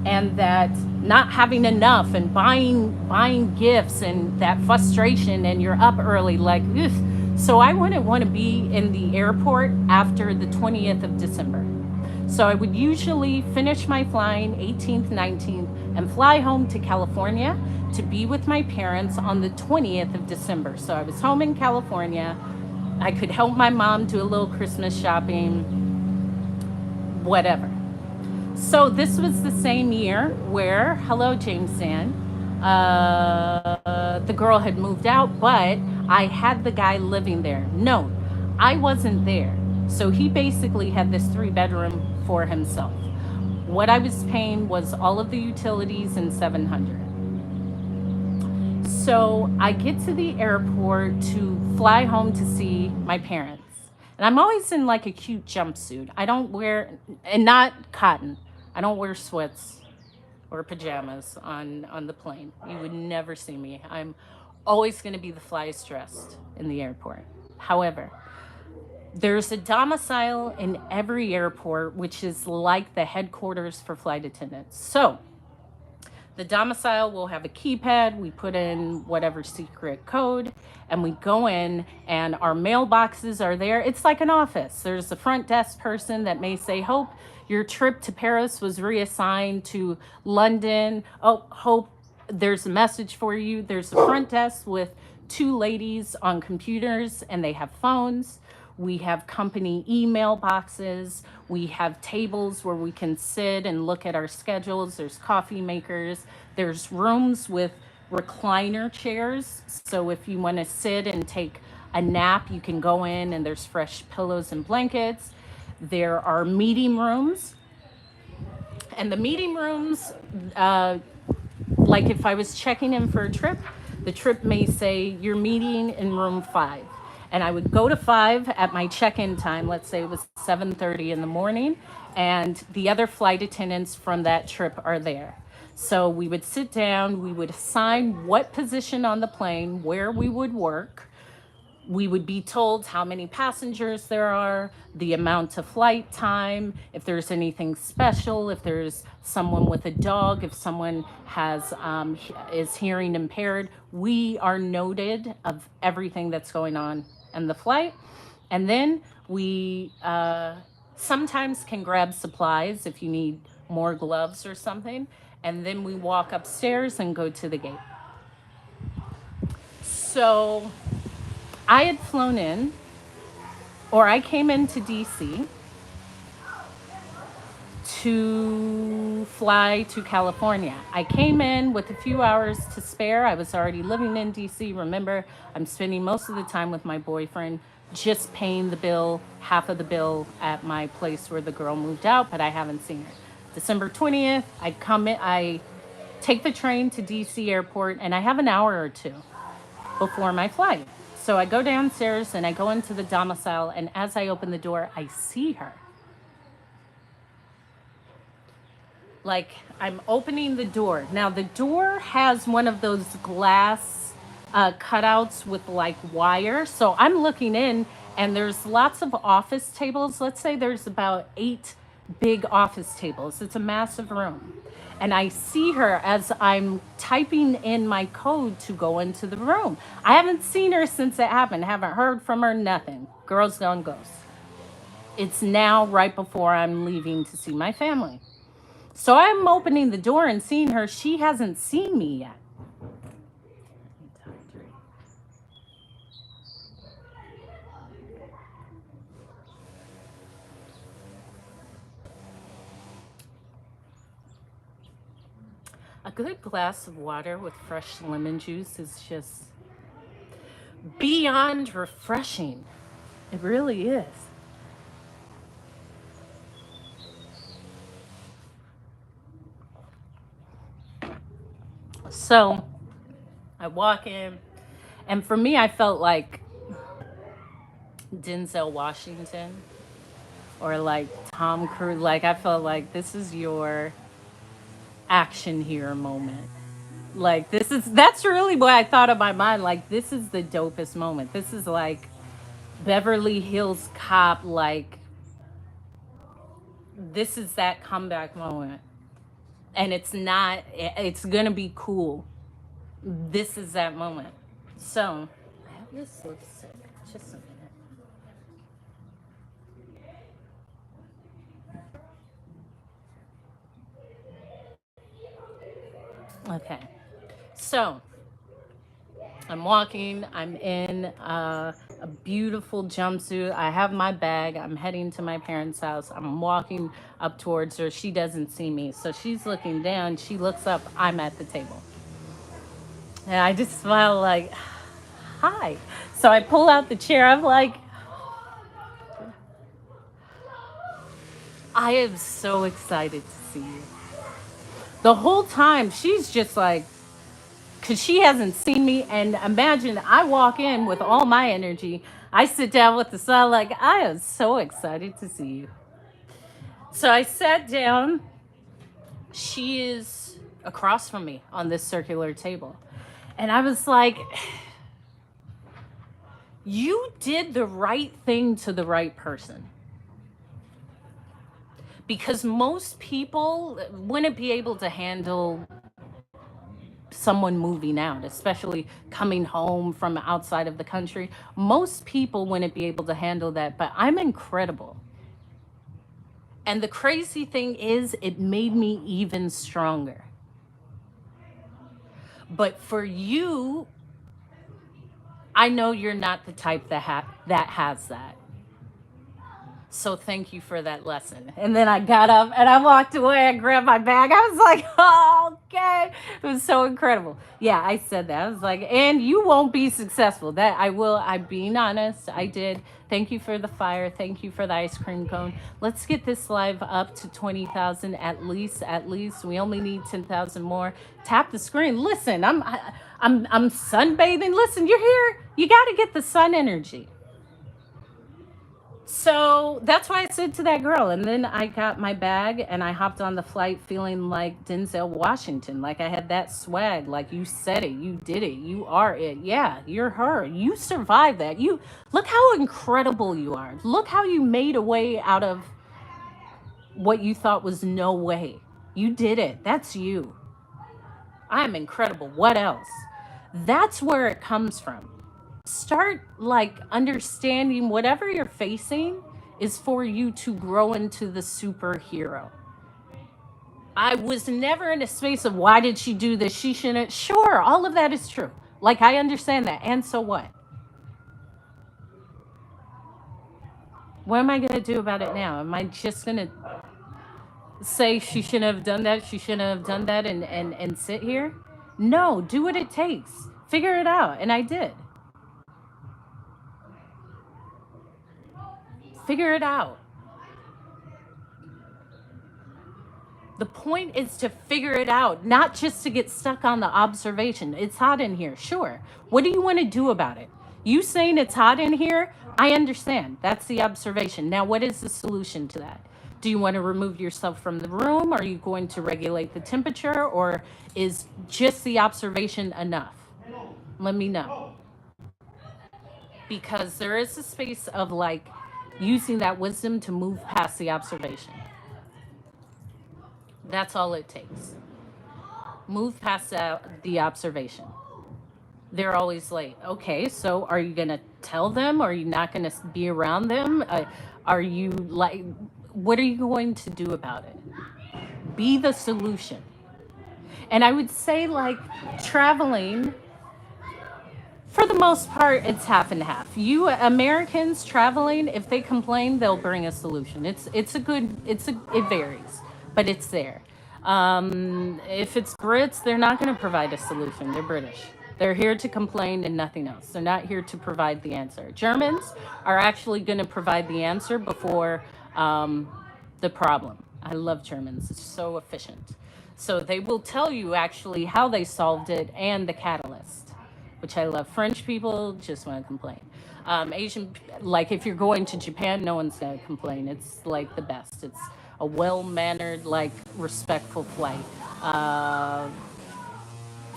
and that not having enough, and buying gifts, and that frustration, and you're up early, like, ugh. So I wouldn't want to be in the airport after the 20th of December. So I would usually finish my flying 18th, 19th, and fly home to California to be with my parents on the 20th of December. So I was home in California. I could help my mom do a little Christmas shopping, whatever. So this was the same year where, hello, James Dan, the girl had moved out, but I had the guy living there. No, I wasn't there. So he basically had this 3 bedroom for himself. What I was paying was all of the utilities and $700. So I get to the airport to fly home to see my parents. And I'm always in like a cute jumpsuit. I don't wear, and not cotton. I don't wear sweats or pajamas on the plane. You would never see me. I'm always going to be the flyest dressed in the airport. However, there's a domicile in every airport, which is like the headquarters for flight attendants. So the domicile will have a keypad. We put in whatever secret code, and we go in, and our mailboxes are there. It's like an office. There's a front desk person that may say, Hope, your trip to Paris was reassigned to London. Oh, Hope, there's a message for you. There's a front desk with 2 ladies on computers, and they have phones. We have company email boxes. We have tables where we can sit and look at our schedules. There's coffee makers. There's rooms with recliner chairs. So if you want to sit and take a nap, you can go in, and there's fresh pillows and blankets. There are meeting rooms. And the meeting rooms, like if I was checking in for a trip, the trip may say, you're meeting in room 5. And I would go to 5 at my check-in time. Let's say it was 7:30 in the morning, and the other flight attendants from that trip are there. So we would sit down, we would assign what position on the plane, where we would work. We would be told how many passengers there are, the amount of flight time, if there's anything special, if there's someone with a dog, if someone has is hearing impaired. We are noted of everything that's going on in the flight. And then we sometimes can grab supplies if you need more gloves or something. And then we walk upstairs and go to the gate. So I had flown in, or I came into DC to fly to California. I came in with a few hours to spare. I was already living in DC. Remember, I'm spending most of the time with my boyfriend, just paying the bill, half of the bill at my place where the girl moved out, but I haven't seen her. December 20th, I come in, I take the train to DC airport, and I have an hour or two before my flight. So I go downstairs and I go into the domicile, and as I open the door, I see her. Like, I'm opening the door. Now, the door has one of those glass cutouts with like wire. So I'm looking in, and there's lots of office tables. Let's say there's about 8 big office tables. It's a massive room. And I see her as I'm typing in my code to go into the room. I haven't seen her since it happened. Haven't heard from her, nothing. Girl's gone ghost. It's now right before I'm leaving to see my family. So I'm opening the door and seeing her. She hasn't seen me yet. A good glass of water with fresh lemon juice is just beyond refreshing. It really is. So I walk in, and for me, I felt like Denzel Washington or like Tom Cruise. Like, I felt like this is your action hero moment. Like, that's really what I thought in my mind. Like, this is the dopest moment. This is like Beverly Hills Cop. Like, this is that comeback moment. And it's not, it's gonna be cool. This is that moment. So, I have this lipstick. Just a minute. Okay. So, I'm walking, I'm in a beautiful jumpsuit. I have my bag. I'm heading to my parents' house. I'm walking up towards her. She doesn't see me. So she's looking down. She looks up. I'm at the table. And I just smile like, hi. So I pull out the chair. I'm like, I am so excited to see you. The whole time, she's just like, because she hasn't seen me. And imagine I walk in with all my energy. I sit down with the sun, like, I am so excited to see you. So I sat down. She is across from me on this circular table. And I was like, you did the right thing to the right person. Because most people wouldn't be able to handle someone moving out, especially coming home from outside of the country. Most people wouldn't be able to handle that, but I'm incredible. And the crazy thing is, it made me even stronger. But for you, I know you're not the type that has that. So thank you for that lesson. And then I got up and I walked away. I grabbed my bag. I was like, oh, okay. It was so incredible. Yeah, I said that. I was like, and you won't be successful. That I will. I'm being honest. I did. Thank you for the fire. Thank you for the ice cream cone. Let's get this live up to 20,000 at least. At least we only need 10,000 more. Tap the screen. Listen, I'm sunbathing. Listen, you're here. You got to get the sun energy. So that's why I said to that girl. And then I got my bag and I hopped on the flight feeling like Denzel Washington. Like I had that swag. Like, you said it. You did it. You are it. Yeah, you're her. You survived that. You look how incredible you are. Look how you made a way out of what you thought was no way. You did it. That's you. I'm incredible. What else? That's where it comes from. Start like understanding whatever you're facing is for you to grow into the superhero. I was never in a space of why did she do this? She shouldn't. Sure, all of that is true. Like, I understand that. And so what? What am I going to do about it now? Am I just going to say she shouldn't have done that, she shouldn't have done that, and sit here? No, do what it takes. Figure it out. And I did. Figure it out. The point is to figure it out, not just to get stuck on the observation. It's hot in here. Sure. What do you want to do about it? You saying it's hot in here, I understand. That's the observation. Now, what is the solution to that? Do you want to remove yourself from the room? Are you going to regulate the temperature? Or is just the observation enough? Let me know. Because there is a space of like using that wisdom to move past the observation. That's all it takes. Move past the observation. They're always late. Okay, so are you going to tell them? Are you not going to be around them? Are you like, what are you going to do about it? Be the solution. And I would say, like, traveling, for the most part, it's half and half. You Americans traveling, if they complain, they'll bring a solution. It varies, but it's there. If it's Brits, they're not going to provide a solution. They're British. They're here to complain and nothing else. They're not here to provide the answer. Germans are actually going to provide the answer before the problem. I love Germans. It's so efficient. So they will tell you actually how they solved it and the catalyst, which I love. French people just want to complain. Asian, like if you're going to Japan, no one's going to complain. It's like the best. It's a well-mannered, like respectful flight.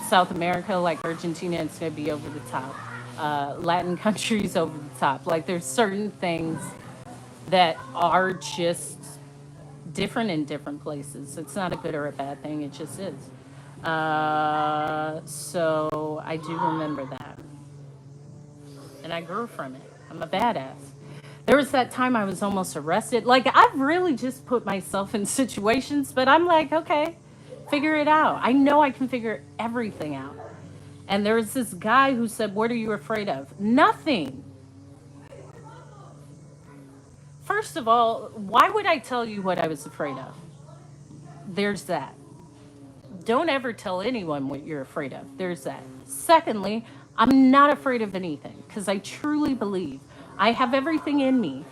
South America, like Argentina, it's going to be over the top. Latin countries over the top. Like there's certain things that are just different in different places. It's not a good or a bad thing. It just is. So I do remember that. And I grew from it. I'm a badass. There was that time I was almost arrested. Like, I've really just put myself in situations, but I'm like, okay, figure it out. I know I can figure everything out. And there was this guy who said, what are you afraid of? Nothing. First of all, why would I tell you what I was afraid of? There's that. Don't ever tell anyone what you're afraid of. There's that. Secondly, I'm not afraid of anything because I truly believe I have everything in me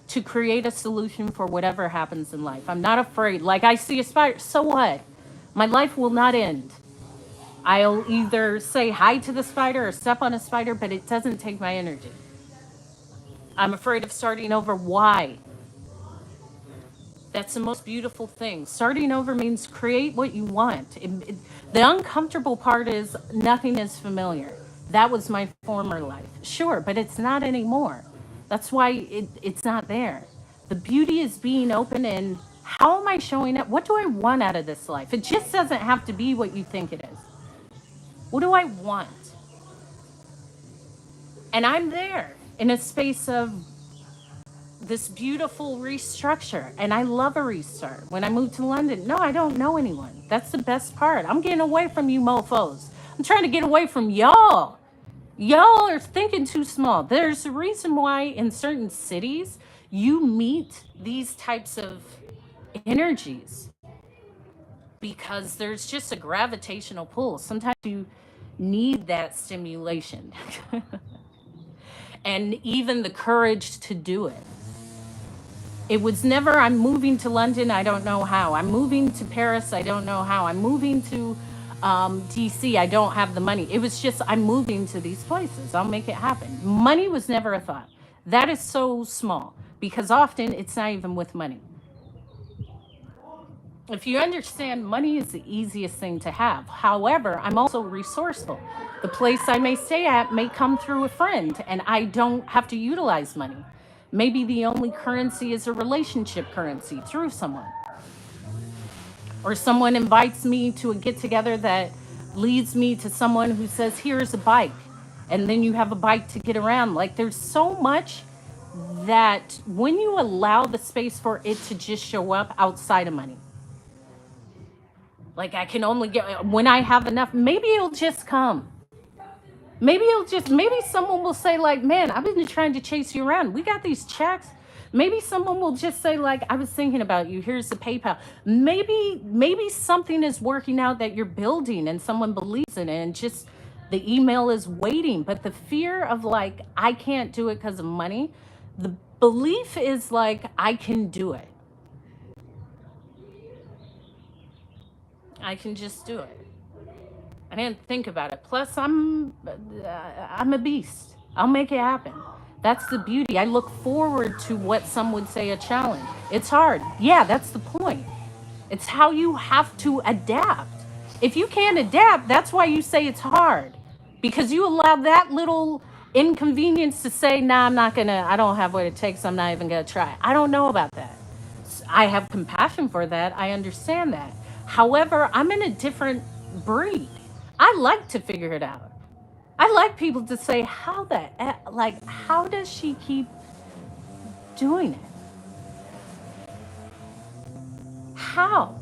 to create a solution for whatever happens in life. I'm not afraid. Like I see a spider, so what? My life will not end. I'll either say hi to the spider or step on a spider, but it doesn't take my energy. I'm afraid of starting over. Why? That's the most beautiful thing. Starting over means create what you want. The uncomfortable part is nothing is familiar. That was my former life. Sure, but it's not anymore. That's why it's not there. The beauty is being open and how am I showing up? What do I want out of this life? It just doesn't have to be what you think it is. What do I want? And I'm there in a space of this beautiful restructure. And I love a restart. When I moved to London, no, I don't know anyone. That's the best part. I'm getting away from you mofos. I'm trying to get away from y'all. Y'all are thinking too small. There's a reason why in certain cities you meet these types of energies because there's just a gravitational pull. Sometimes you need that stimulation and even the courage to do it. It was never, I'm moving to London, I don't know how. I'm moving to Paris, I don't know how. I'm moving to DC, I don't have the money. It was just, I'm moving to these places. I'll make it happen. Money was never a thought. That is so small because often it's not even with money. If you understand, money is the easiest thing to have. However, I'm also resourceful. The place I may stay at may come through a friend and I don't have to utilize money. Maybe the only currency is a relationship currency through someone. Or someone invites me to a get together that leads me to someone who says, here's a bike. And then you have a bike to get around. Like there's so much that when you allow the space for it to just show up outside of money, like I can only get when I have enough, maybe it'll just come. Maybe someone will say, like, man, I've been trying to chase you around. We got these checks. Maybe someone will just say, like, I was thinking about you. Here's the PayPal. Maybe something is working out that you're building and someone believes in it and just the email is waiting. But the fear of like, I can't do it because of money, the belief is like, I can do it. I can just do it. I didn't think about it. Plus, I'm a beast. I'll make it happen. That's the beauty. I look forward to what some would say a challenge. It's hard. Yeah, that's the point. It's how you have to adapt. If you can't adapt, that's why you say it's hard. Because you allow that little inconvenience to say, nah, I don't have what it takes. I'm not even going to try. I don't know about that. I have compassion for that. I understand that. However, I'm in a different breed. I like to figure it out. I like people to say, how does she keep doing it? How?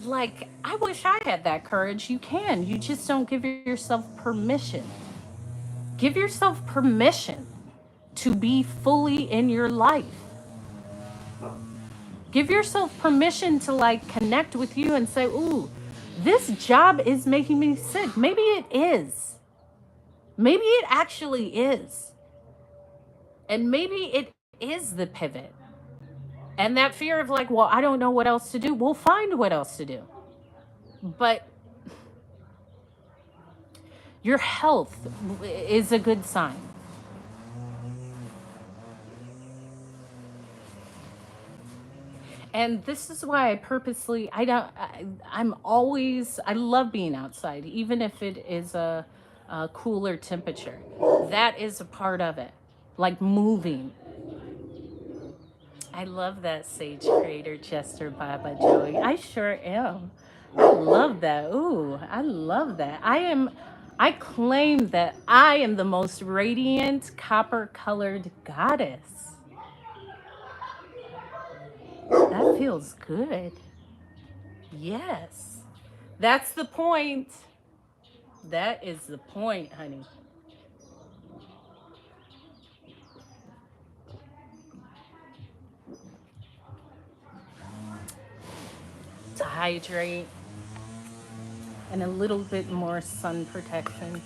Like, I wish I had that courage. You can. You just don't give yourself permission. Give yourself permission to be fully in your life. Give yourself permission to like connect with you and say, ooh, this job is making me sick. Maybe it is. Maybe it actually is. And maybe it is the pivot. And that fear of like, well, I don't know what else to do. We'll find what else to do. But your health is a good sign. And this is why I purposely, I love being outside, even if it is a cooler temperature. That is a part of it. Like moving. I love that Sage Creator Chester Baba Joey. I sure am. I love that. Ooh, I love that. I claim that I am the most radiant copper colored goddess. That feels good. Yes. That's the point. That is the point, honey. To hydrate and a little bit more sun protection.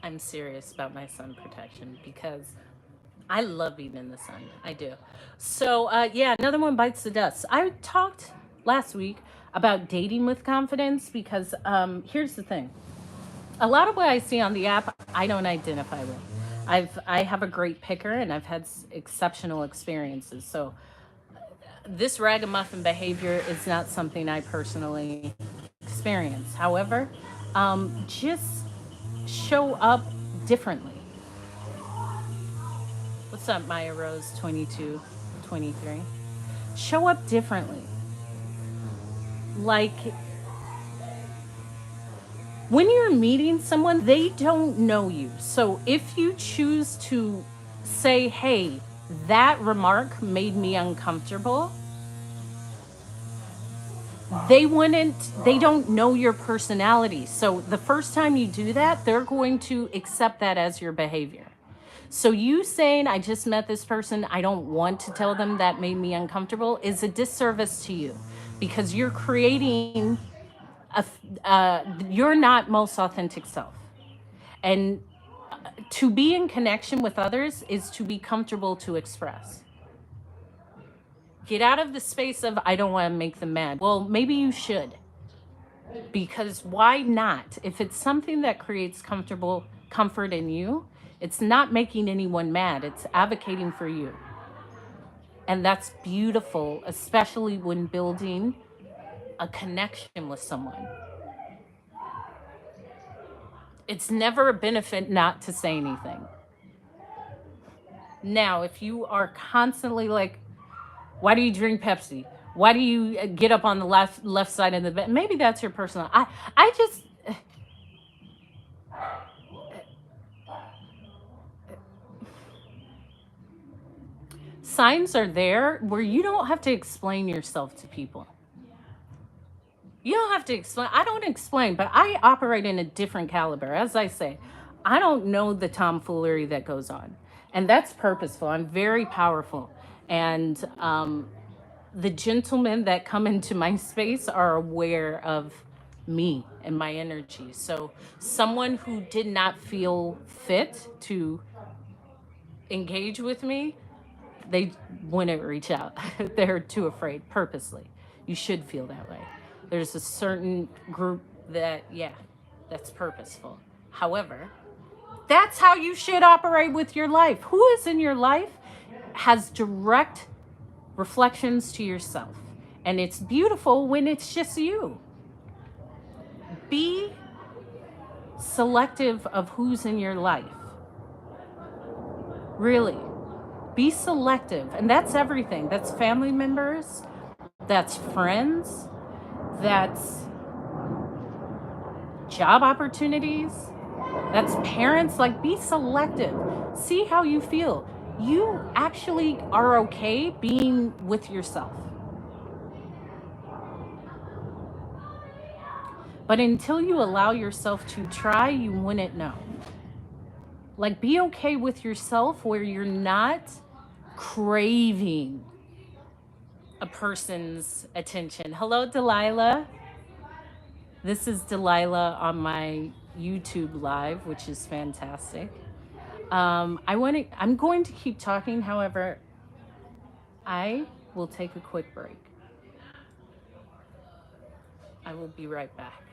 I'm serious about my sun protection because I love being in the sun. I do. So, yeah, another one bites the dust. I talked last week about dating with confidence because here's the thing. A lot of what I see on the app, I don't identify with. I have a great picker and I've had exceptional experiences. So this ragamuffin behavior is not something I personally experience. However, just show up differently. What's up, Maya Rose 2223? Show up differently. Like when you're meeting someone, they don't know you. So if you choose to say, hey, that remark made me uncomfortable, they don't know your personality. So the first time you do that, they're going to accept that as your behavior. So you saying, I just met this person, I don't want to tell them that made me uncomfortable, is a disservice to you because you're creating you're not most authentic self. And to be in connection with others is to be comfortable to express. Get out of the space of, I don't want to make them mad. Well, maybe you should. Because why not? If it's something that creates comfort in you, it's not making anyone mad. It's advocating for you. And that's beautiful, especially when building a connection with someone. It's never a benefit not to say anything. Now, if you are constantly like, why do you drink Pepsi? Why do you get up on the left side of the bed? Maybe that's your personal. I just signs are there where you don't have to explain yourself to people. You don't have to explain. I don't explain, but I operate in a different caliber. As I say, I don't know the tomfoolery that goes on. And that's purposeful. I'm very powerful. And the gentlemen that come into my space are aware of me and my energy. So, someone who did not feel fit to engage with me, they wouldn't reach out. They're too afraid purposely. You should feel that way. There's a certain group that, yeah, that's purposeful. However, that's how you should operate with your life. Who is in your life has direct reflections to yourself. And it's beautiful when it's just you. Be selective of who's in your life. Really. Be selective. And that's everything. That's family members, that's friends, that's job opportunities, that's parents. Like, be selective. See how you feel. You actually are okay being with yourself. But until you allow yourself to try, you wouldn't know. Like, be okay with yourself where you're not craving a person's attention. Hello, Delilah. This is Delilah on my YouTube live, which is fantastic. I'm going to keep talking. However, I will take a quick break. I will be right back.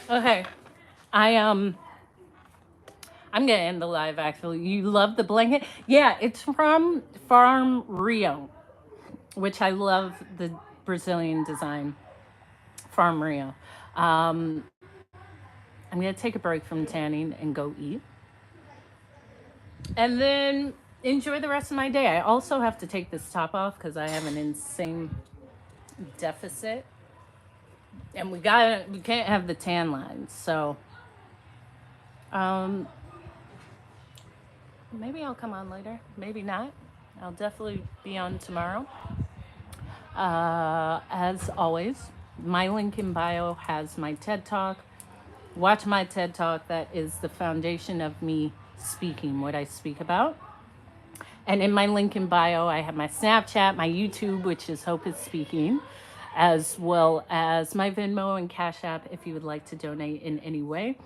Okay. I I'm gonna end the live actually. You love the blanket? Yeah, it's from Farm Rio, which I love the Brazilian design. Farm Rio. Um, I'm gonna take a break from tanning and go eat. And then enjoy the rest of my day. I also have to take this top off because I have an insane deficit. And we can't have the tan lines. So um maybe I'll come on later. Maybe not. I'll definitely be on tomorrow. As always, my link in bio has my TED Talk. Watch my TED Talk. That is the foundation of me speaking what I speak about. And in my link in bio, I have my Snapchat, my YouTube, which is Hope is Speaking, as well as my Venmo and Cash App if you would like to donate in any way.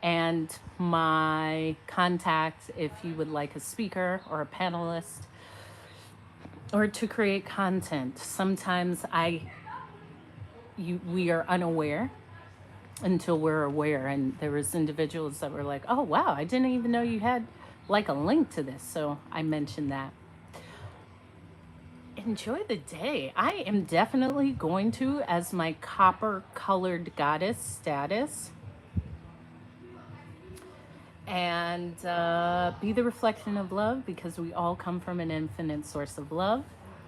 And my contact if you would like a speaker or a panelist or to create content. Sometimes we are unaware until we're aware. And there was individuals that were like, oh wow, I didn't even know you had like a link to this. So I mentioned that. Enjoy the day. I am definitely going to, as my copper colored goddess status, and be the reflection of love because we all come from an infinite source of love.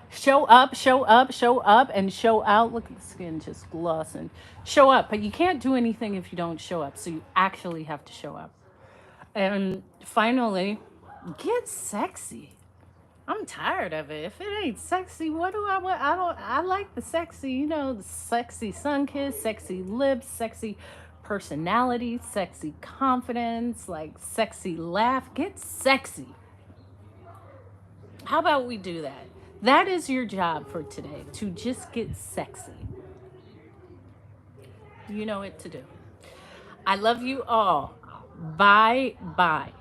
Show up, show up, show up, and show out. Look at the skin just glossing. Show up, but you can't do anything if you don't show up. So you actually have to show up. And finally, get sexy. I'm tired of it. If it ain't sexy, what do I want? I like the sexy, the sexy sun kiss, sexy lips, sexy personality, sexy confidence, like sexy laugh. Get sexy. How about we do that? That is your job for today, to just get sexy. You know what to do. I love you all. Bye bye.